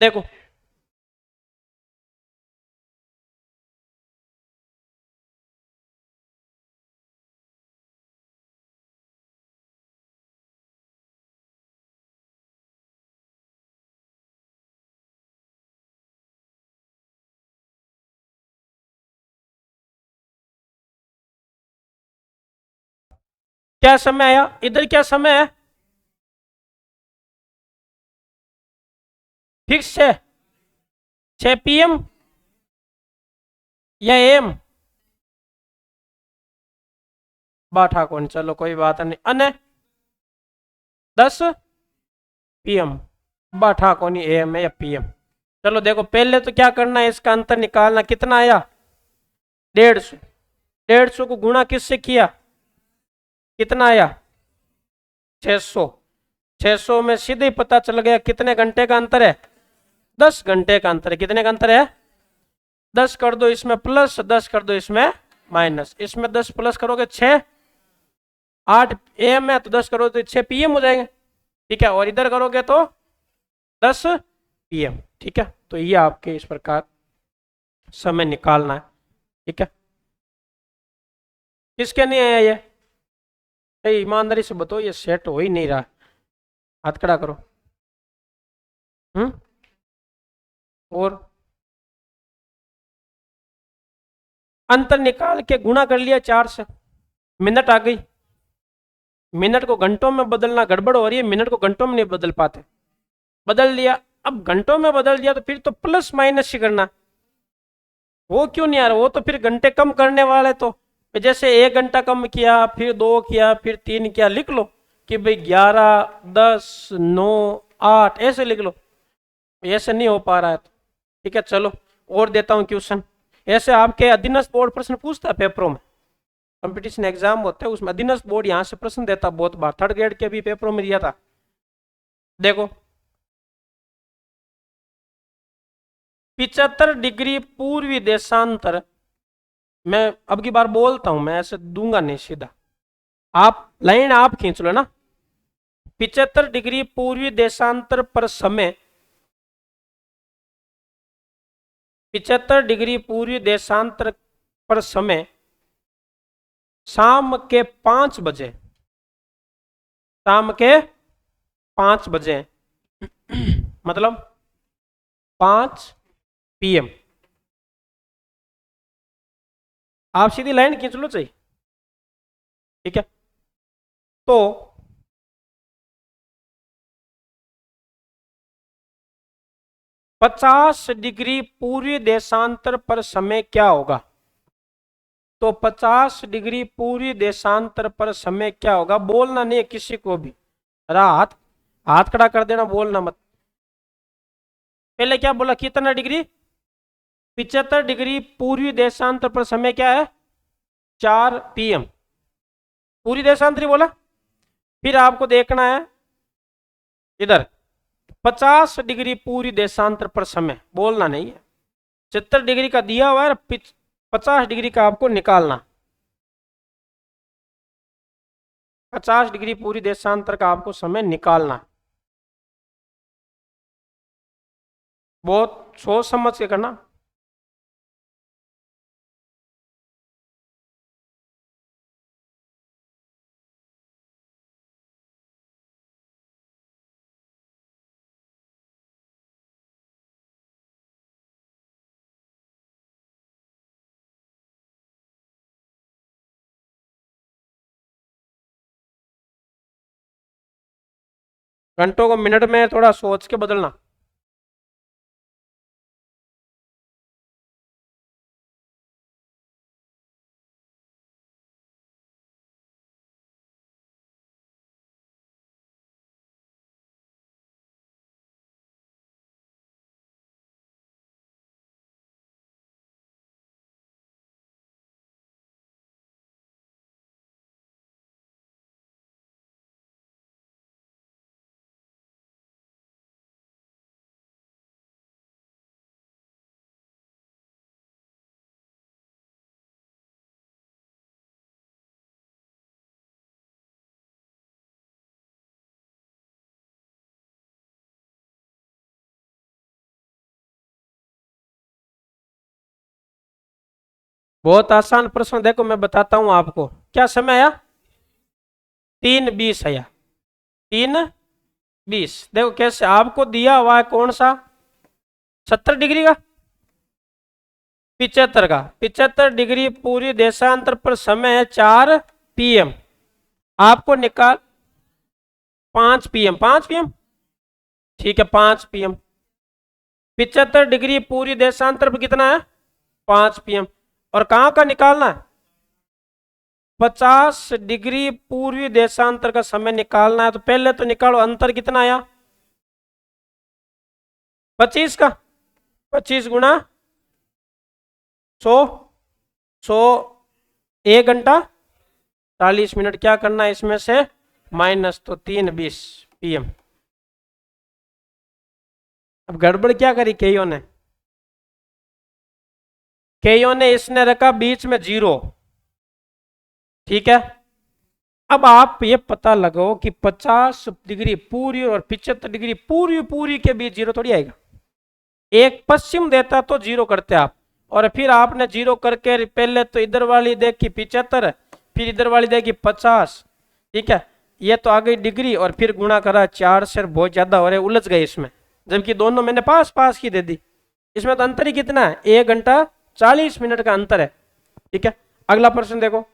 देखो क्या समय आया, इधर क्या समय है, फिक्स है 6 PM या AM, बाठा कौन, चलो कोई बात नहीं, अने 10 PM, बाठा कौन AM है या PM। चलो देखो पहले तो क्या करना है, इसका अंतर निकालना, कितना आया 150, 150 को गुणा किससे किया, कितना आया 600, 600 में सीधे ही पता चल गया कितने घंटे का अंतर है, 10 घंटे का अंतर है, कितने का अंतर है 10 कर दो इसमें प्लस, 10 कर दो इसमें माइनस, इसमें 10 प्लस करोगे 6, 8 AM है तो 10 करोगे तो 6 PM हो जाएंगे, ठीक है, और इधर करोगे तो 10 PM, ठीक है, तो ये आपके इस प्रकार समय निकालना है, ठीक है। किसके नहीं आया ये ईमानदारी से बताओ, ये सेट हो ही नहीं रहा, हाथ खड़ा करो। हम्म, और अंतर निकाल के गुणा कर लिया 4 से, मिनट आ गई, मिनट को घंटों में बदलना गड़बड़ हो रही है, मिनट को घंटों में नहीं बदल पाते, बदल दिया, अब घंटों में बदल दिया तो फिर तो प्लस माइनस ही करना, वो क्यों नहीं आ रहा, वो तो फिर घंटे कम करने वाले, तो जैसे 1 घंटा कम किया, फिर 2 किया, फिर 3 किया, लिख लो कि भाई 11, 10, 9, 8 ऐसे लिख लो, ऐसे नहीं हो पा रहा है तो ठीक है, चलो और देता हूँ क्वेश्चन। ऐसे आपके अधीनस्थ बोर्ड प्रश्न पूछता है पेपरों में, कंपटीशन एग्जाम होते हैं उसमें अधीनस्थ बोर्ड यहाँ से प्रश्न देता बहुत बार, थर्ड ग्रेड के भी पेपरों में दिया था। देखो 75 डिग्री पूर्वी देशांतर, मैं अब की बार बोलता हूं, मैं ऐसे दूंगा नहीं सीधा, आप लाइन आप खींच लो ना, 75 डिग्री पूर्वी देशांतर पर समय, 75 डिग्री पूर्वी देशांतर पर समय शाम के 5 बजे, शाम के 5 बजे मतलब 5 PM, आप सीधी लाइन खींच लो चाहिए, ठीक है, तो 50 डिग्री पूर्वी देशांतर पर समय क्या होगा, तो 50 डिग्री पूर्वी देशांतर पर समय क्या होगा, बोलना नहीं है किसी को भी, अरे हाथ, हाथ खड़ा कर देना, बोलना मत। पहले क्या बोला, कितना डिग्री, 75 डिग्री पूर्वी देशांतर पर समय क्या है 4 PM, पूरी देशांतरी बोला, फिर आपको देखना है इधर 50 डिग्री पूरी देशांतर पर समय, बोलना नहीं है, 70 डिग्री का दिया हुआ है, 50 डिग्री का आपको निकालना, 50 डिग्री पूरी देशांतर का आपको समय निकालना, बहुत सोच समझ के करना। घंटों को मिनट में थोड़ा सोच के बदलना। बहुत आसान प्रश्न, देखो मैं बताता हूं आपको। क्या समय आया? 3:20 आया। 3:20। देखो कैसे आपको दिया हुआ है, कौन सा? 70 डिग्री का, 75 का। 75 डिग्री पूरी देशांतर पर समय है 4 PM। आपको निकाल 5 PM, 5 PM। ठीक है, 5 PM। 75 डिग्री पूरी देशांतर पर कितना है? 5 PM। और कहाँ का निकालना है? 50 डिग्री पूर्वी देशांतर का समय निकालना है। तो पहले तो निकालो, अंतर कितना आया? 25 का। 25 × 100। 100 1 घंटा 40 मिनट। क्या करना है इसमें से माइनस, तो 3:20 PM। अब गड़बड़ क्या करी केयो ने? केयो ने इसने रखा बीच में 0। ठीक है, अब आप ये पता लगाओ कि 50 डिग्री पूरी और 75 डिग्री पूरी पूरी के बीच 0 थोड़ी आएगा। एक पश्चिम देता तो 0 करते आप, और फिर आपने 0 करके पहले तो इधर वाली देखी 75, फिर इधर वाली देखी 50। ठीक है, ये तो आ गई डिग्री, और फिर गुणा करा 4 से, बहुत ज्यादा हो रहे, उलझ गए इसमें, जबकि दोनों मैंने पास पास की दे दी। इसमें तो अंतर ही कितना है? 1 घंटा 40 मिनट का अंतर है। ठीक है, अगला प्रश्न देखो,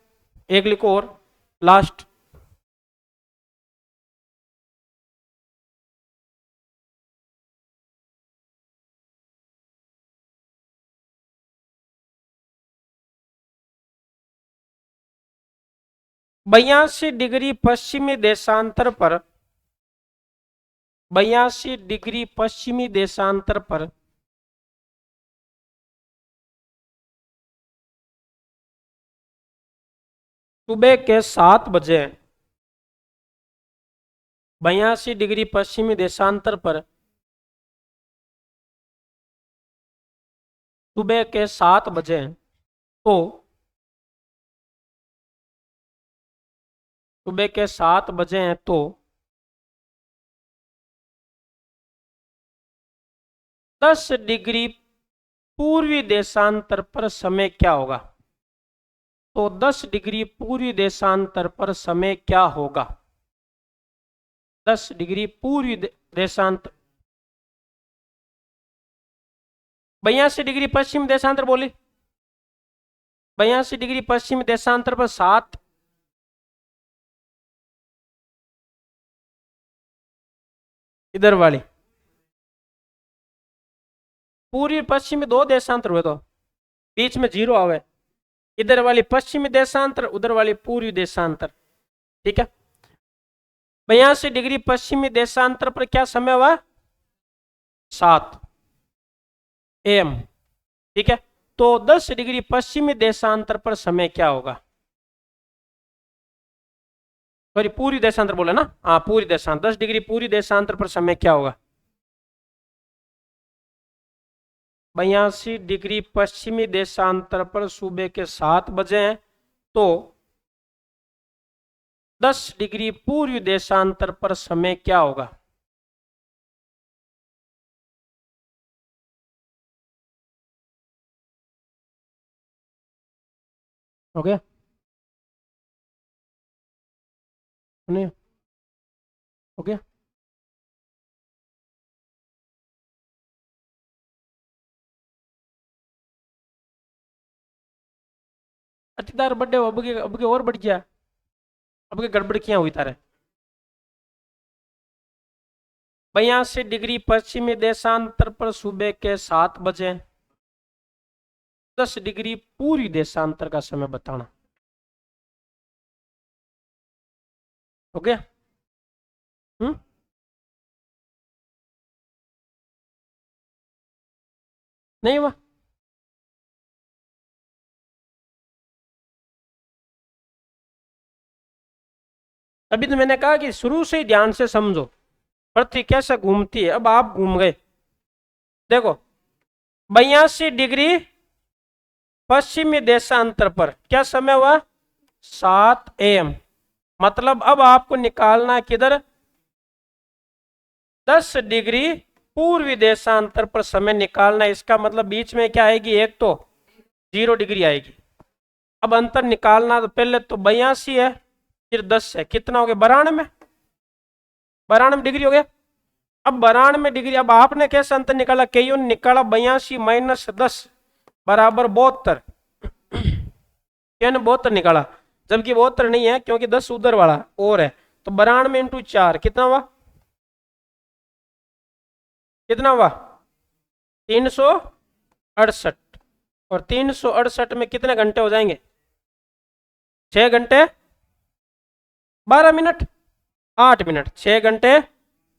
एक लिखो और लास्ट। बयासी डिग्री पश्चिमी देशांतर पर, 82 डिग्री पश्चिमी देशांतर पर सुबह के 7 बजे, 82 डिग्री पश्चिमी देशांतर पर सुबह के 7 बजे, तो सुबह के 7 बजे हैं, तो 10 डिग्री पूर्वी देशांतर पर समय क्या होगा? तो 10 डिग्री पूर्वी देशांतर पर समय क्या होगा? 10 डिग्री पूर्वी देशांतर, 82 डिग्री पश्चिम देशांतर बोली, 82 डिग्री पश्चिम देशांतर पर 7, इधर वाली पूर्वी पश्चिमी 2 देशांतर हुए, तो बीच में 0 आवे। इधर वाली पश्चिमी देशांतर, उधर वाली पूर्वी देशांतर। ठीक है, 82 डिग्री पश्चिमी देशांतर पर क्या समय हुआ? 7 AM। ठीक है, तो 10 डिग्री पश्चिमी देशांतर पर समय क्या होगा? सॉरी, पूरी देशांतर बोला ना, हाँ पूरी देशांतर, 10 डिग्री पूरी देशांतर पर समय क्या होगा? 82 डिग्री पश्चिमी देशांतर पर सुबह के 7 बजे हैं, तो 10 डिग्री पूर्वी देशांतर पर समय क्या होगा? हो गया? नहीं हो गया? अतिदार बर्थडे अब के और बढ़ गया, अब के गड़बड़ क्या हुई तारे? 82 डिग्री पश्चिमी देशांतर पर सुबह के 7 बजे, 10 डिग्री पूरी देशांतर का समय बताना। हो गया? हम्म, नहीं हुआ? अभी तो मैंने कहा कि शुरू से ही ध्यान से समझो पृथ्वी कैसे घूमती है। अब आप घूम गए, देखो 82 डिग्री पश्चिमी देशांतर पर क्या समय हुआ? 7 AM। मतलब अब आपको निकालना किधर? 10 डिग्री पूर्वी देशांतर पर समय निकालना। इसका मतलब बीच में क्या आएगी? एक तो 0 डिग्री आएगी। अब अंतर निकालना, तो पहले तो 82 है, फिर 10 है, कितना हो गया 92, 92 डिग्री हो गया। अब 92 डिग्री, अब आपने कैसे अंतर निकाला, कईयों ने निकाला 82 माइनस 10 बराबर 72, क्या ने 72 निकाला, जबकि 72 नहीं है क्योंकि 10 उधर वाला और है। तो 92 इंटू 4 कितना हुआ, कितना हुआ 368, और 368 में कितने घंटे हो जाएंगे, 6 घंटे 12 मिनट, 8 मिनट, 6 घंटे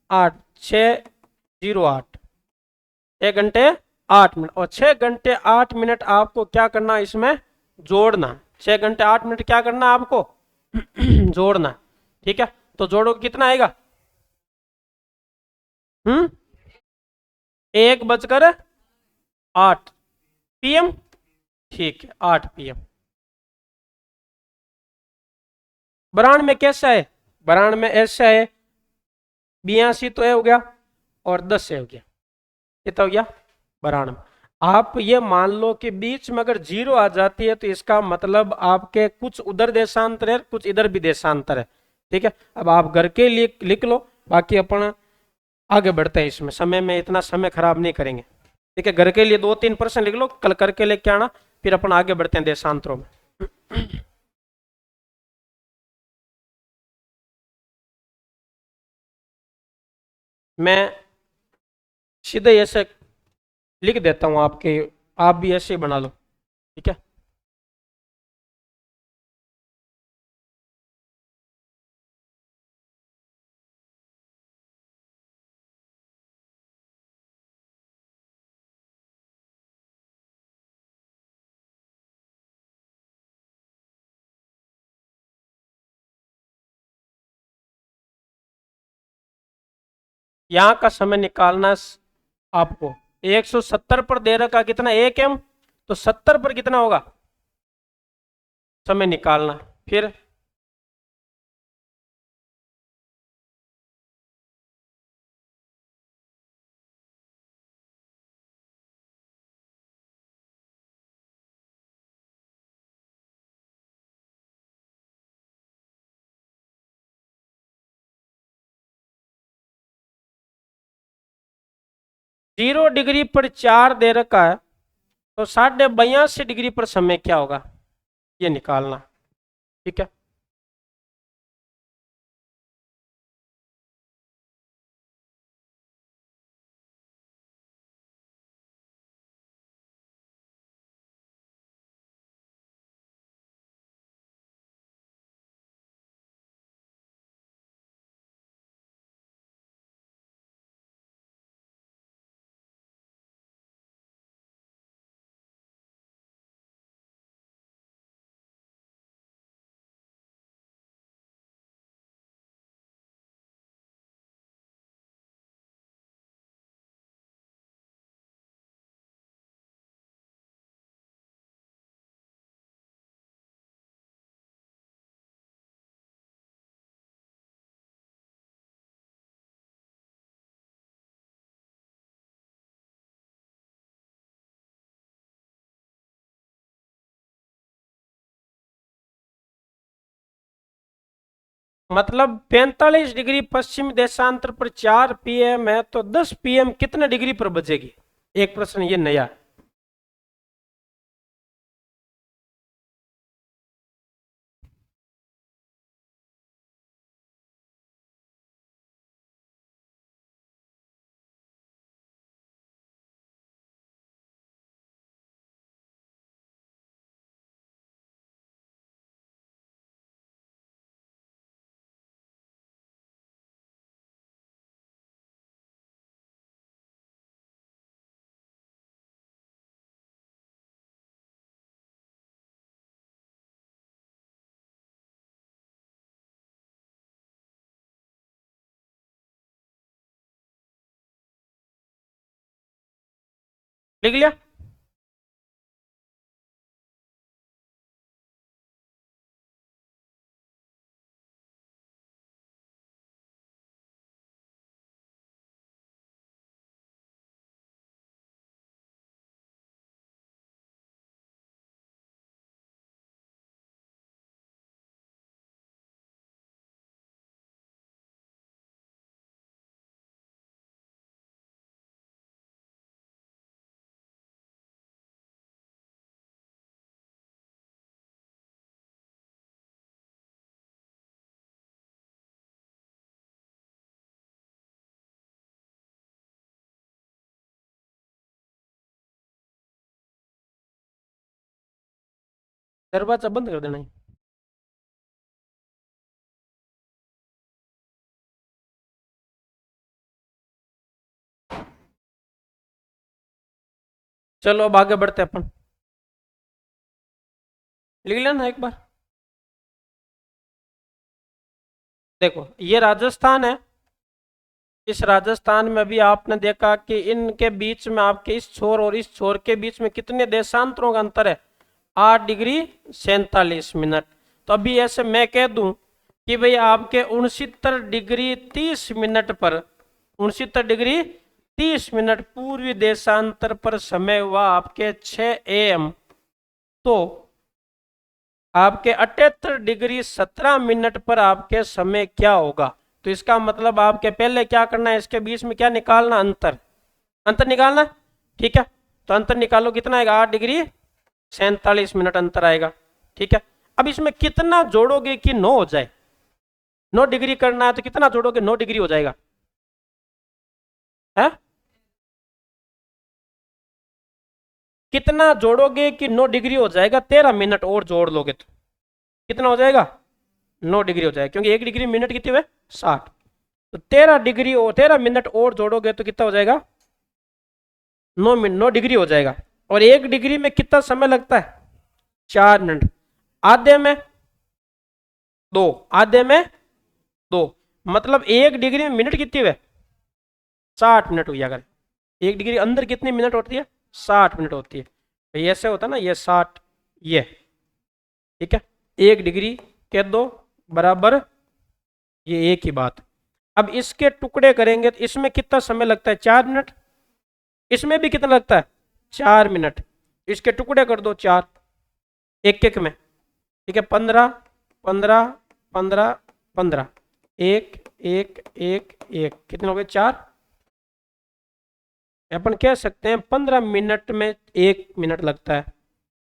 8, 608, 6 घंटे 8 मिनट, और 6 घंटे 8 मिनट आपको क्या करना इसमें जोड़ना, 6 घंटे 8 मिनट क्या करना आपको जोड़ना, ठीक है। तो जोड़ो कितना आएगा, 1:08 PM, ठीक है 8 PM। 92 में कैसा है, 92 में ऐसा है, 82 तो है हो गया, और 10 है हो गया, कितना हो गया 92। आप ये मान लो कि बीच में अगर जीरो आ जाती है तो इसका मतलब आपके कुछ उधर देशांतर है, कुछ इधर भी देशांतर है, ठीक है। अब आप घर के लिए लिख लो, बाकी अपन आगे बढ़ते हैं, इसमें समय में इतना समय खराब नहीं करेंगे, ठीक है। घर के लिए 2-3% लिख लो, कल करके लेके आना, फिर अपन आगे बढ़ते हैं देशांतरों में। मैं सीधे ऐसे लिख देता हूं आपके, आप भी ऐसे ही बना लो, ठीक है। यहाँ का समय निकालना आपको, 170 पर दे रखा कितना 1 M, तो 70 पर कितना होगा समय निकालना, फिर 0 डिग्री पर 4 दे रखा है, तो 82.5 डिग्री पर समय क्या होगा ये निकालना, ठीक है। मतलब 45 डिग्री पश्चिम देशांतर पर 4 PM है, तो 10 PM कितने डिग्री पर बचेगी, एक प्रश्न ये नया। लिख लिया। दरवाजा बंद कर देना है। चलो अब आगे बढ़ते हैं अपन। लिख लेना एक बार। देखो ये राजस्थान है। इस राजस्थान में भी आपने देखा कि इनके बीच में आपके इस छोर और इस छोर के बीच में कितने देशांतरों का अंतर है, 8 डिग्री 47 मिनट। तो अभी ऐसे मैं कह दूं कि भाई आपके 69 डिग्री 30 मिनट पर, 69 डिग्री 30 मिनट पूर्वी देशांतर पर समय हुआ आपके 6 AM। तो आपके 78 डिग्री 17 मिनट पर आपके समय क्या होगा। तो इसका मतलब आपके पहले क्या करना है, इसके बीच में क्या निकालना, अंतर, अंतर निकालना। ठीक है, तो अंतर निकालो, कितना आएगा, 8 डिग्री 47 मिनट अंतर आएगा। ठीक है, अब इसमें कितना जोड़ोगे कि 9 हो जाए। 9 डिग्री करना है तो कितना जोड़ोगे, 9 डिग्री हो जाएगा है? कितना जोड़ोगे कि 9 डिग्री हो जाएगा, 13 मिनट और जोड़ लोगे तो कितना हो जाएगा, 9 डिग्री हो जाएगा, क्योंकि 1 डिग्री मिनट कितनी हुए, 60। तो 13 डिग्री और 13 मिनट और जोड़ोगे तो कितना हो जाएगा, 9 डिग्री हो जाएगा। और 1 डिग्री में कितना समय लगता है, 4 मिनट। आधे में 2, आधे में 2, मतलब 1 डिग्री में मिनट कितनी हुए, 60 मिनट हुई। अगर 1 डिग्री अंदर कितनी मिनट होती है, 60 मिनट होती है। तो ये ऐसे होता है ना, ये 60, ये ठीक है, 1 डिग्री कह दो बराबर ये एक ही बात। अब इसके टुकड़े करेंगे तो इसमें कितना समय लगता है, 4 मिनट। इसमें भी कितना लगता है, 4 मिनट। इसके टुकड़े कर दो 4, एक एक में। ठीक है, 15 15 15 15, एक एक एक एक, कितने हो गए, 4। अपन कह सकते हैं 15 मिनट में 1 मिनट लगता है,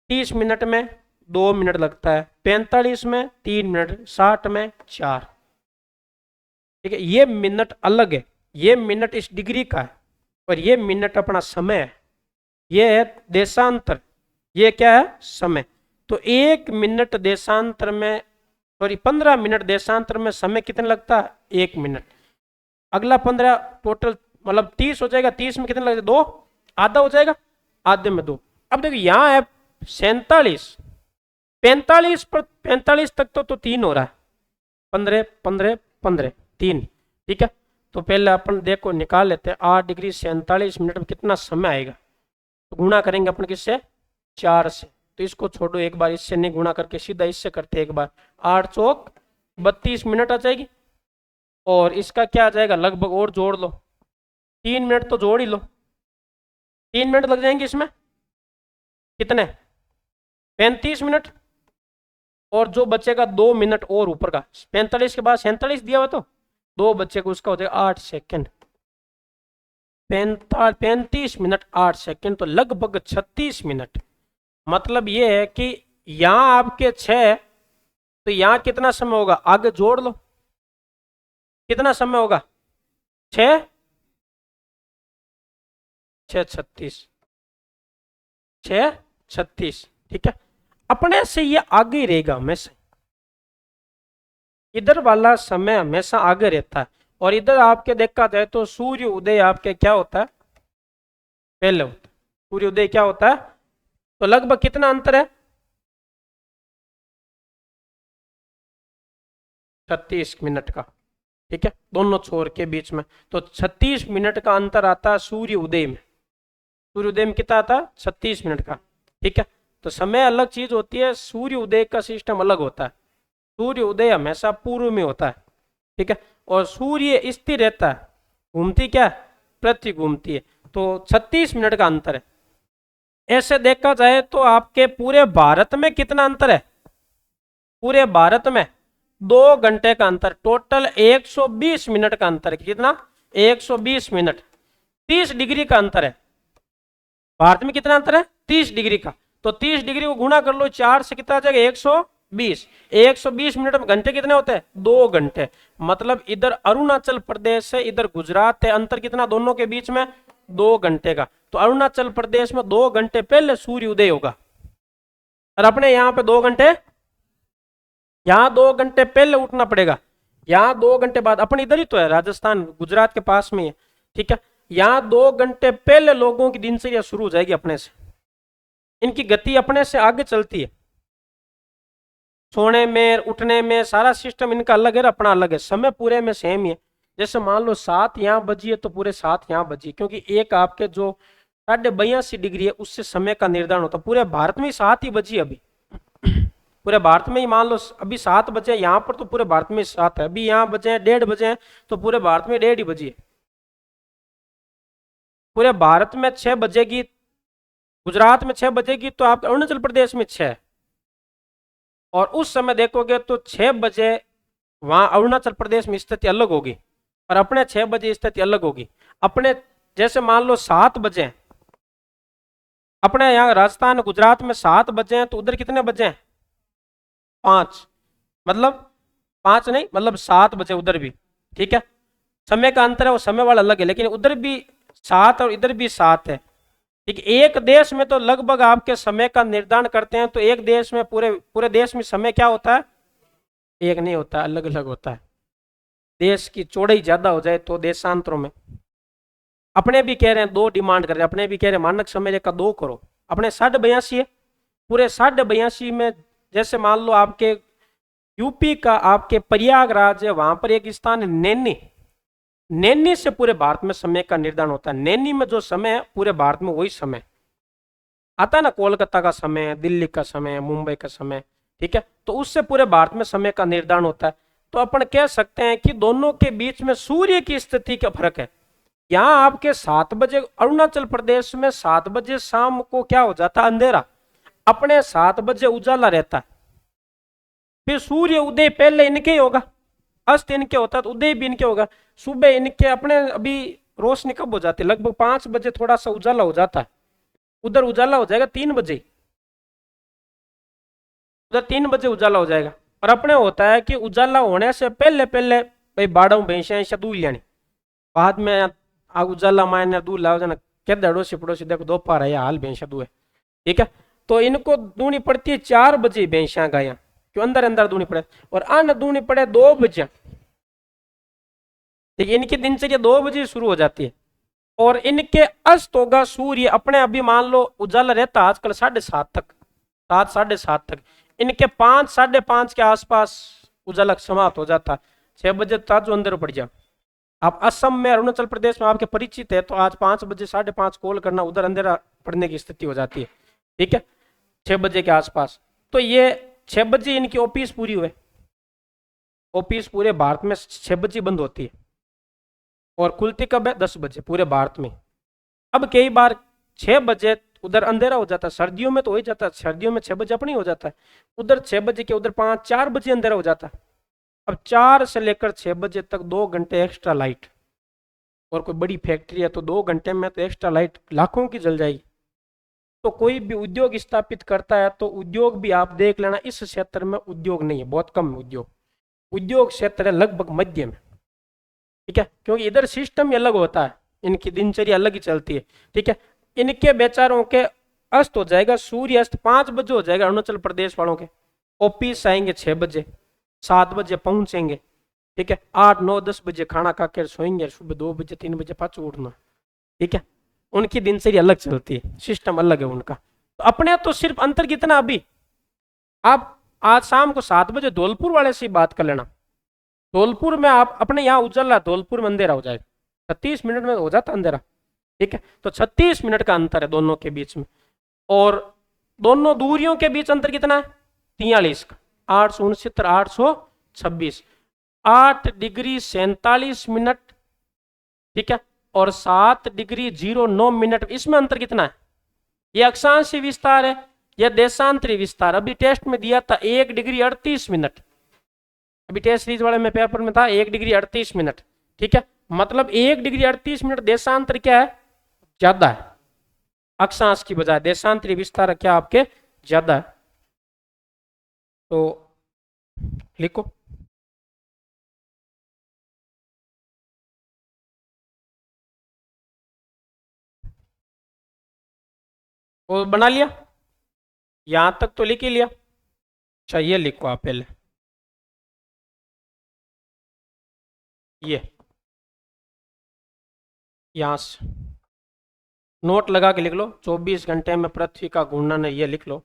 30 मिनट में 2 मिनट लगता है, 45 में 3 मिनट, 60 में 4। ठीक है, ये मिनट अलग है, ये मिनट इस डिग्री का है और ये मिनट अपना समय है, ये है देशांतर, ये क्या है, समय। तो 1 मिनट देशांतर में, सॉरी 15 मिनट देशांतर में समय कितना लगता है, 1 मिनट। अगला 15 टोटल मतलब 30 हो जाएगा, 30 में कितना लगेगा, 2, आधा हो जाएगा, आधे में 2। अब देखो यहाँ है 47, 45 पर 45 तक तो 3 हो रहा है, 15 15 15 3। ठीक है, तो पहले अपन देखो निकाल लेते हैं, 8 डिग्री 47 मिनट में कितना समय आएगा। तो गुणा करेंगे अपन किससे, 4 से। तो इसको छोड़ो, एक बार इससे नहीं गुणा करके सीधा इससे करते एक बार, 8 चौक 32 मिनट आ जाएगी। और इसका क्या आ जाएगा, लगभग और जोड़ लो, 3 मिनट तो जोड़ ही लो, 3 मिनट लग जाएंगे इसमें, कितने, 35 मिनट। और जो बचेगा 2 मिनट और ऊपर का, 45 के बाद 47 दिया हुआ, तो 2 बचेगा, उसका हो जाएगा 8 सेकेंड। 35 मिनट 8 सेकेंड, तो लगभग 36 मिनट। मतलब ये है कि यहाँ आपके 6, तो यहाँ कितना समय होगा, आगे जोड़ लो, कितना समय होगा, 6 6 36, 6 36। ठीक है, अपने से ये आगे रहेगा हमेशा, इधर वाला समय हमेशा आगे रहता है। और इधर आपके देखा जाए तो सूर्य उदय आपके क्या होता है, पहले होता है। सूर्य उदय क्या होता है, तो लगभग कितना अंतर है, 36 मिनट का। ठीक है, दोनों छोर के बीच में, तो 36 मिनट का अंतर आता है सूर्य उदय में। सूर्य उदय में कितना आता है, 36 मिनट का। ठीक है, तो समय अलग चीज होती है, सूर्य उदय का सिस्टम अलग होता है। सूर्य उदय हमेशा पूर्व में होता है। ठीक है, और सूर्य स्थिर रहता है, घूमती क्या, पृथ्वी घूमती है। तो 36 मिनट का अंतर है। ऐसे देखा जाए तो आपके पूरे भारत में कितना अंतर है, पूरे भारत में 2 घंटे का अंतर, टोटल 120 मिनट का अंतर है। कितना, 120 मिनट, 30 डिग्री का अंतर है। भारत में कितना अंतर है, 30 डिग्री का। तो 30 डिग्री को गुणा कर लो 4 से, कितना आ जाएगा, 120। 120 मिनट में घंटे कितने होते हैं, 2 घंटे। मतलब इधर अरुणाचल प्रदेश है, इधर गुजरात है, अंतर कितना दोनों के बीच में, 2 घंटे का। तो अरुणाचल प्रदेश में 2 घंटे पहले सूर्य उदय होगा, और अपने यहाँ पे 2 घंटे, यहाँ 2 घंटे पहले उठना पड़ेगा, यहाँ 2 घंटे बाद। अपन इधर ही तो है, राजस्थान गुजरात के पास में है, ठीक है। यहाँ 2 घंटे पहले लोगों की दिनचर्या शुरू हो जाएगी अपने से, इनकी गति अपने से आगे चलती है। सोने में उठने में सारा सिस्टम इनका अलग है, अपना अलग है। समय पूरे में सेम ही है। जैसे मान लो 7 यहाँ बजी है तो पूरे 7 यहाँ बजी, क्योंकि एक आपके जो 82.5 डिग्री है उससे समय का निर्धारण होता है। पूरे भारत में ही 7 ही बजी अभी, पूरे भारत में ही मान लो अभी 7 बजे, यहाँ पर तो पूरे भारत में 7 है। अभी यहाँ बजे हैं 1:30 बजे हैं, तो पूरे भारत में 1:30 ही बजी है। पूरे भारत में 6 बजेगी, गुजरात में 6 बजेगी, तो आप अरुणाचल प्रदेश में 6, और उस समय देखोगे तो 6 बजे वहां अरुणाचल प्रदेश में स्थिति अलग होगी और अपने 6 बजे स्थिति अलग होगी। अपने जैसे मान लो 7 बजे हैं, अपने यहाँ राजस्थान गुजरात में 7 बजे हैं, तो उधर कितने बजे हैं? 5, मतलब 5 नहीं, मतलब 7 बजे उधर भी, ठीक है। समय का अंतर है, वो समय वाला अलग है, लेकिन उधर भी 7 और इधर भी 7 है, ठीक। एक देश में तो लगभग आपके समय का निर्धारण करते हैं, तो एक देश में पूरे पूरे देश में समय क्या होता है? एक नहीं होता, अलग अलग होता है। देश की चौड़ाई ज्यादा हो जाए तो देशांतरों में, अपने भी कह रहे हैं 2 डिमांड कर रहे हैं, अपने भी कह रहे हैं मानक समय रेखा 2 करो। अपने 82.5 है, पूरे 82.5 में जैसे मान लो आपके यूपी का आपके प्रयागराज है, वहां पर एक स्थान है नैनी, नैनी से पूरे भारत में समय का निर्धारण होता है। नैनी में जो समय है पूरे भारत में वही समय आता है ना, कोलकाता का समय, दिल्ली का समय, मुंबई का समय, ठीक है। तो उससे पूरे भारत में समय का निर्धारण होता है। तो अपन कह सकते हैं कि दोनों के बीच में सूर्य की स्थिति का फर्क है। यहाँ आपके 7 बजे अरुणाचल प्रदेश में 7 बजे शाम को क्या हो जाता है? अंधेरा। अपने 7 बजे उजाला रहता है। फिर सूर्य उदय पहले इनके ही होगा, अस्त इनके होता है तो उदय भी इनके होगा। सुबह इनके, अपने अभी रोशनी कब हो जाती है? लगभग 5 बजे थोड़ा सा उजाला हो जाता है, उधर उजाला हो जाएगा 3 बजे, उधर 3 बजे उजाला हो जाएगा। और अपने होता है कि उजाला होने से पहले पहले भाई बाड़ों भैंसा ऐसा दूध लेनी, बाद में आग उजाला मायने दूध लाओ जाना, कह अड़ोसी पड़ोसी देखो दोपहर है हाल भैंसा दूध है, ठीक है। तो इनको दूनी पड़ती है 4 बजे भैंसा गाया, क्यों अंदर अंदर दूनी पड़े, और अन्न दूनी पड़े 2 बजे, ठीक है। इनकी दिनचर्या 2 बजे शुरू हो जाती है, और इनके अस्त होगा सूर्य अपने, अभी मान लो उजाला रहता आजकल 7:30 तक, 7 7:30 तक, इनके 5 5:30 के आसपास उजाला समाप्त हो जाता। 6 बजे ताजो अंदर पड़ जाओ। आप असम में, अरुणाचल प्रदेश में आपके परिचित है, तो आज 5 बजे 5:30 कॉल करना, उधर अंधेरा पड़ने की स्थिति हो जाती है, ठीक है, 6 बजे के आसपास। तो ये 6 बजे इनकी ऑफिस पूरी हुए, ऑफिस पूरे भारत में 6 बजे बंद होती है, और खुलती कब है? 10 बजे पूरे भारत में। अब कई बार 6 बजे उधर अंधेरा हो जाता है, सर्दियों में तो हो ही जाता है, सर्दियों में 6 बजे अपनी हो जाता है, उधर 6 बजे के उधर 5 4 बजे अंधेरा हो जाता है। अब 4 से लेकर 6 बजे तक 2 घंटे एक्स्ट्रा लाइट, और कोई बड़ी फैक्ट्री है तो 2 घंटे में तो एक्स्ट्रा लाइट लाखों की जल जाएगी। तो कोई भी उद्योग स्थापित करता है तो उद्योग भी आप देख लेना, इस क्षेत्र में उद्योग नहीं है, बहुत कम उद्योग, उद्योग क्षेत्र है लगभग मध्य में, ठीक है, क्योंकि इधर सिस्टम ही अलग होता है, इनकी दिनचर्या अलग ही चलती है, ठीक है। इनके बेचारों के अस्त हो जाएगा, सूर्य अस्त 5 बजे हो जाएगा अरुणाचल प्रदेश वालों के, ऑफिस आएंगे 6 बजे, 7 बजे पहुंचेंगे, ठीक है, 8 9 10 बजे खाना खा कर सोएंगे, सुबह 2 बजे 3 बजे पाँच उठना, ठीक है। उनकी दिनचर्या अलग चलती है, सिस्टम अलग है उनका। तो अपने तो सिर्फ अंतर कितना, अभी आप आज शाम को 7 बजे धौलपुर वाले से बात कर लेना, धौलपुर में आप अपने यहाँ उजाला, धौलपुर में अंधेरा हो जाएगा, 36 मिनट में हो जाता अंधेरा, ठीक है। तो 36 मिनट का अंतर है दोनों के बीच में, और दोनों दूरियों के बीच अंतर कितना है? 43 का, 869 826, 8 डिग्री 47 मिनट, ठीक है, और 7 डिग्री 09 मिनट, इसमें अंतर कितना है? ये अक्षांशीय विस्तार है, यह देशांतरी विस्तार। अभी टेस्ट में दिया था 1 डिग्री 38 मिनट, अभी टेस्ट सीरीज वाले में पेपर में था 1 डिग्री 38 मिनट, ठीक है। मतलब 1 डिग्री 38 मिनट देशांतर क्या है? ज्यादा है, अक्षांश की बजाय देशांतरी विस्तार क्या आपके ज्यादा है। तो लिखो, वो बना लिया, यहां तक तो लिख ही लिया। अच्छा ये लिखो आप पहले, ये यहां से नोट लगा के लिख लो, 24 घंटे में पृथ्वी का घूर्णन है, ये लिख लो।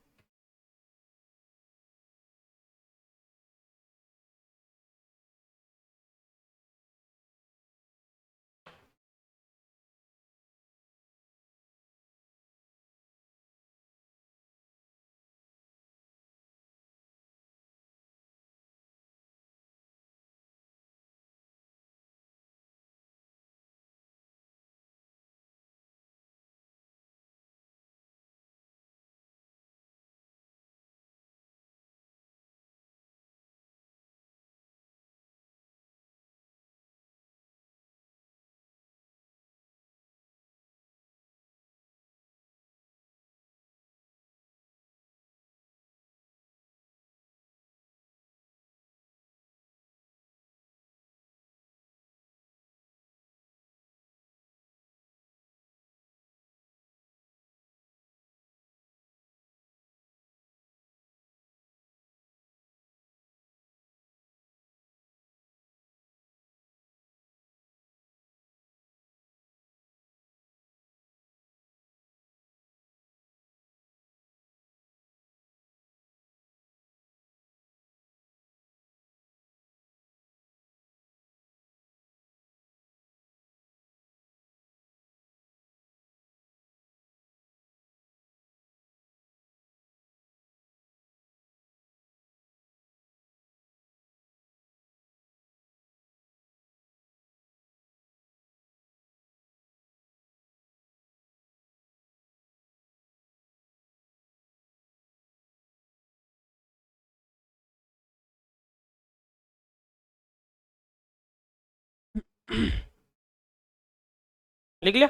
लिख लिया।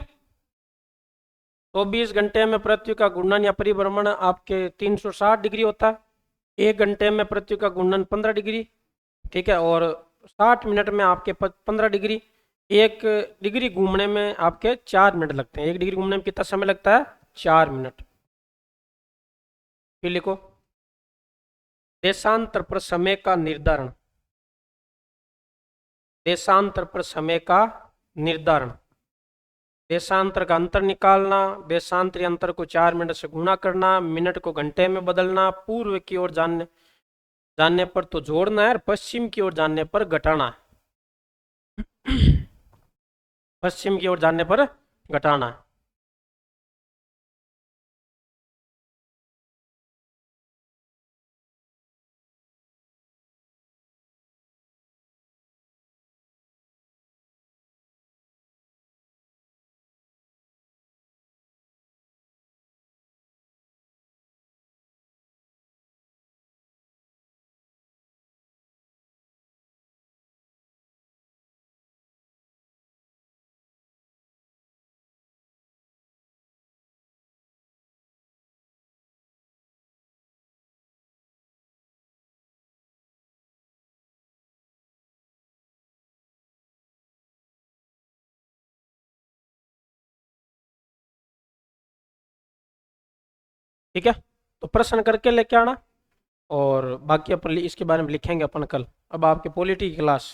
24 घंटे में पृथ्वी का घूर्णन या परिभ्रमण आपके 360 डिग्री होता है। 1 घंटे में पृथ्वी का घूर्णन 15 डिग्री, ठीक है, और 60 मिनट में आपके 15 डिग्री। 1 डिग्री घूमने में आपके 4 मिनट लगते हैं। 1 डिग्री घूमने में कितना समय लगता है? 4 मिनट। फिर लिखो, देशांतर पर समय का निर्धारण। देशांतर पर समय का निर्धारण, देशांतर का अंतर निकालना, देशांतरी अंतर को 4 मिनट से गुणा करना, मिनट को घंटे में बदलना, पूर्व की ओर जानने जानने पर तो जोड़ना है और पश्चिम की ओर जानने पर घटाना है। पश्चिम की ओर जानने पर घटाना है। ठीक है, तो प्रश्न करके लेके आना, और बाकी अपन इसके बारे में लिखेंगे अपन कल। अब आपके पॉलिटी की क्लास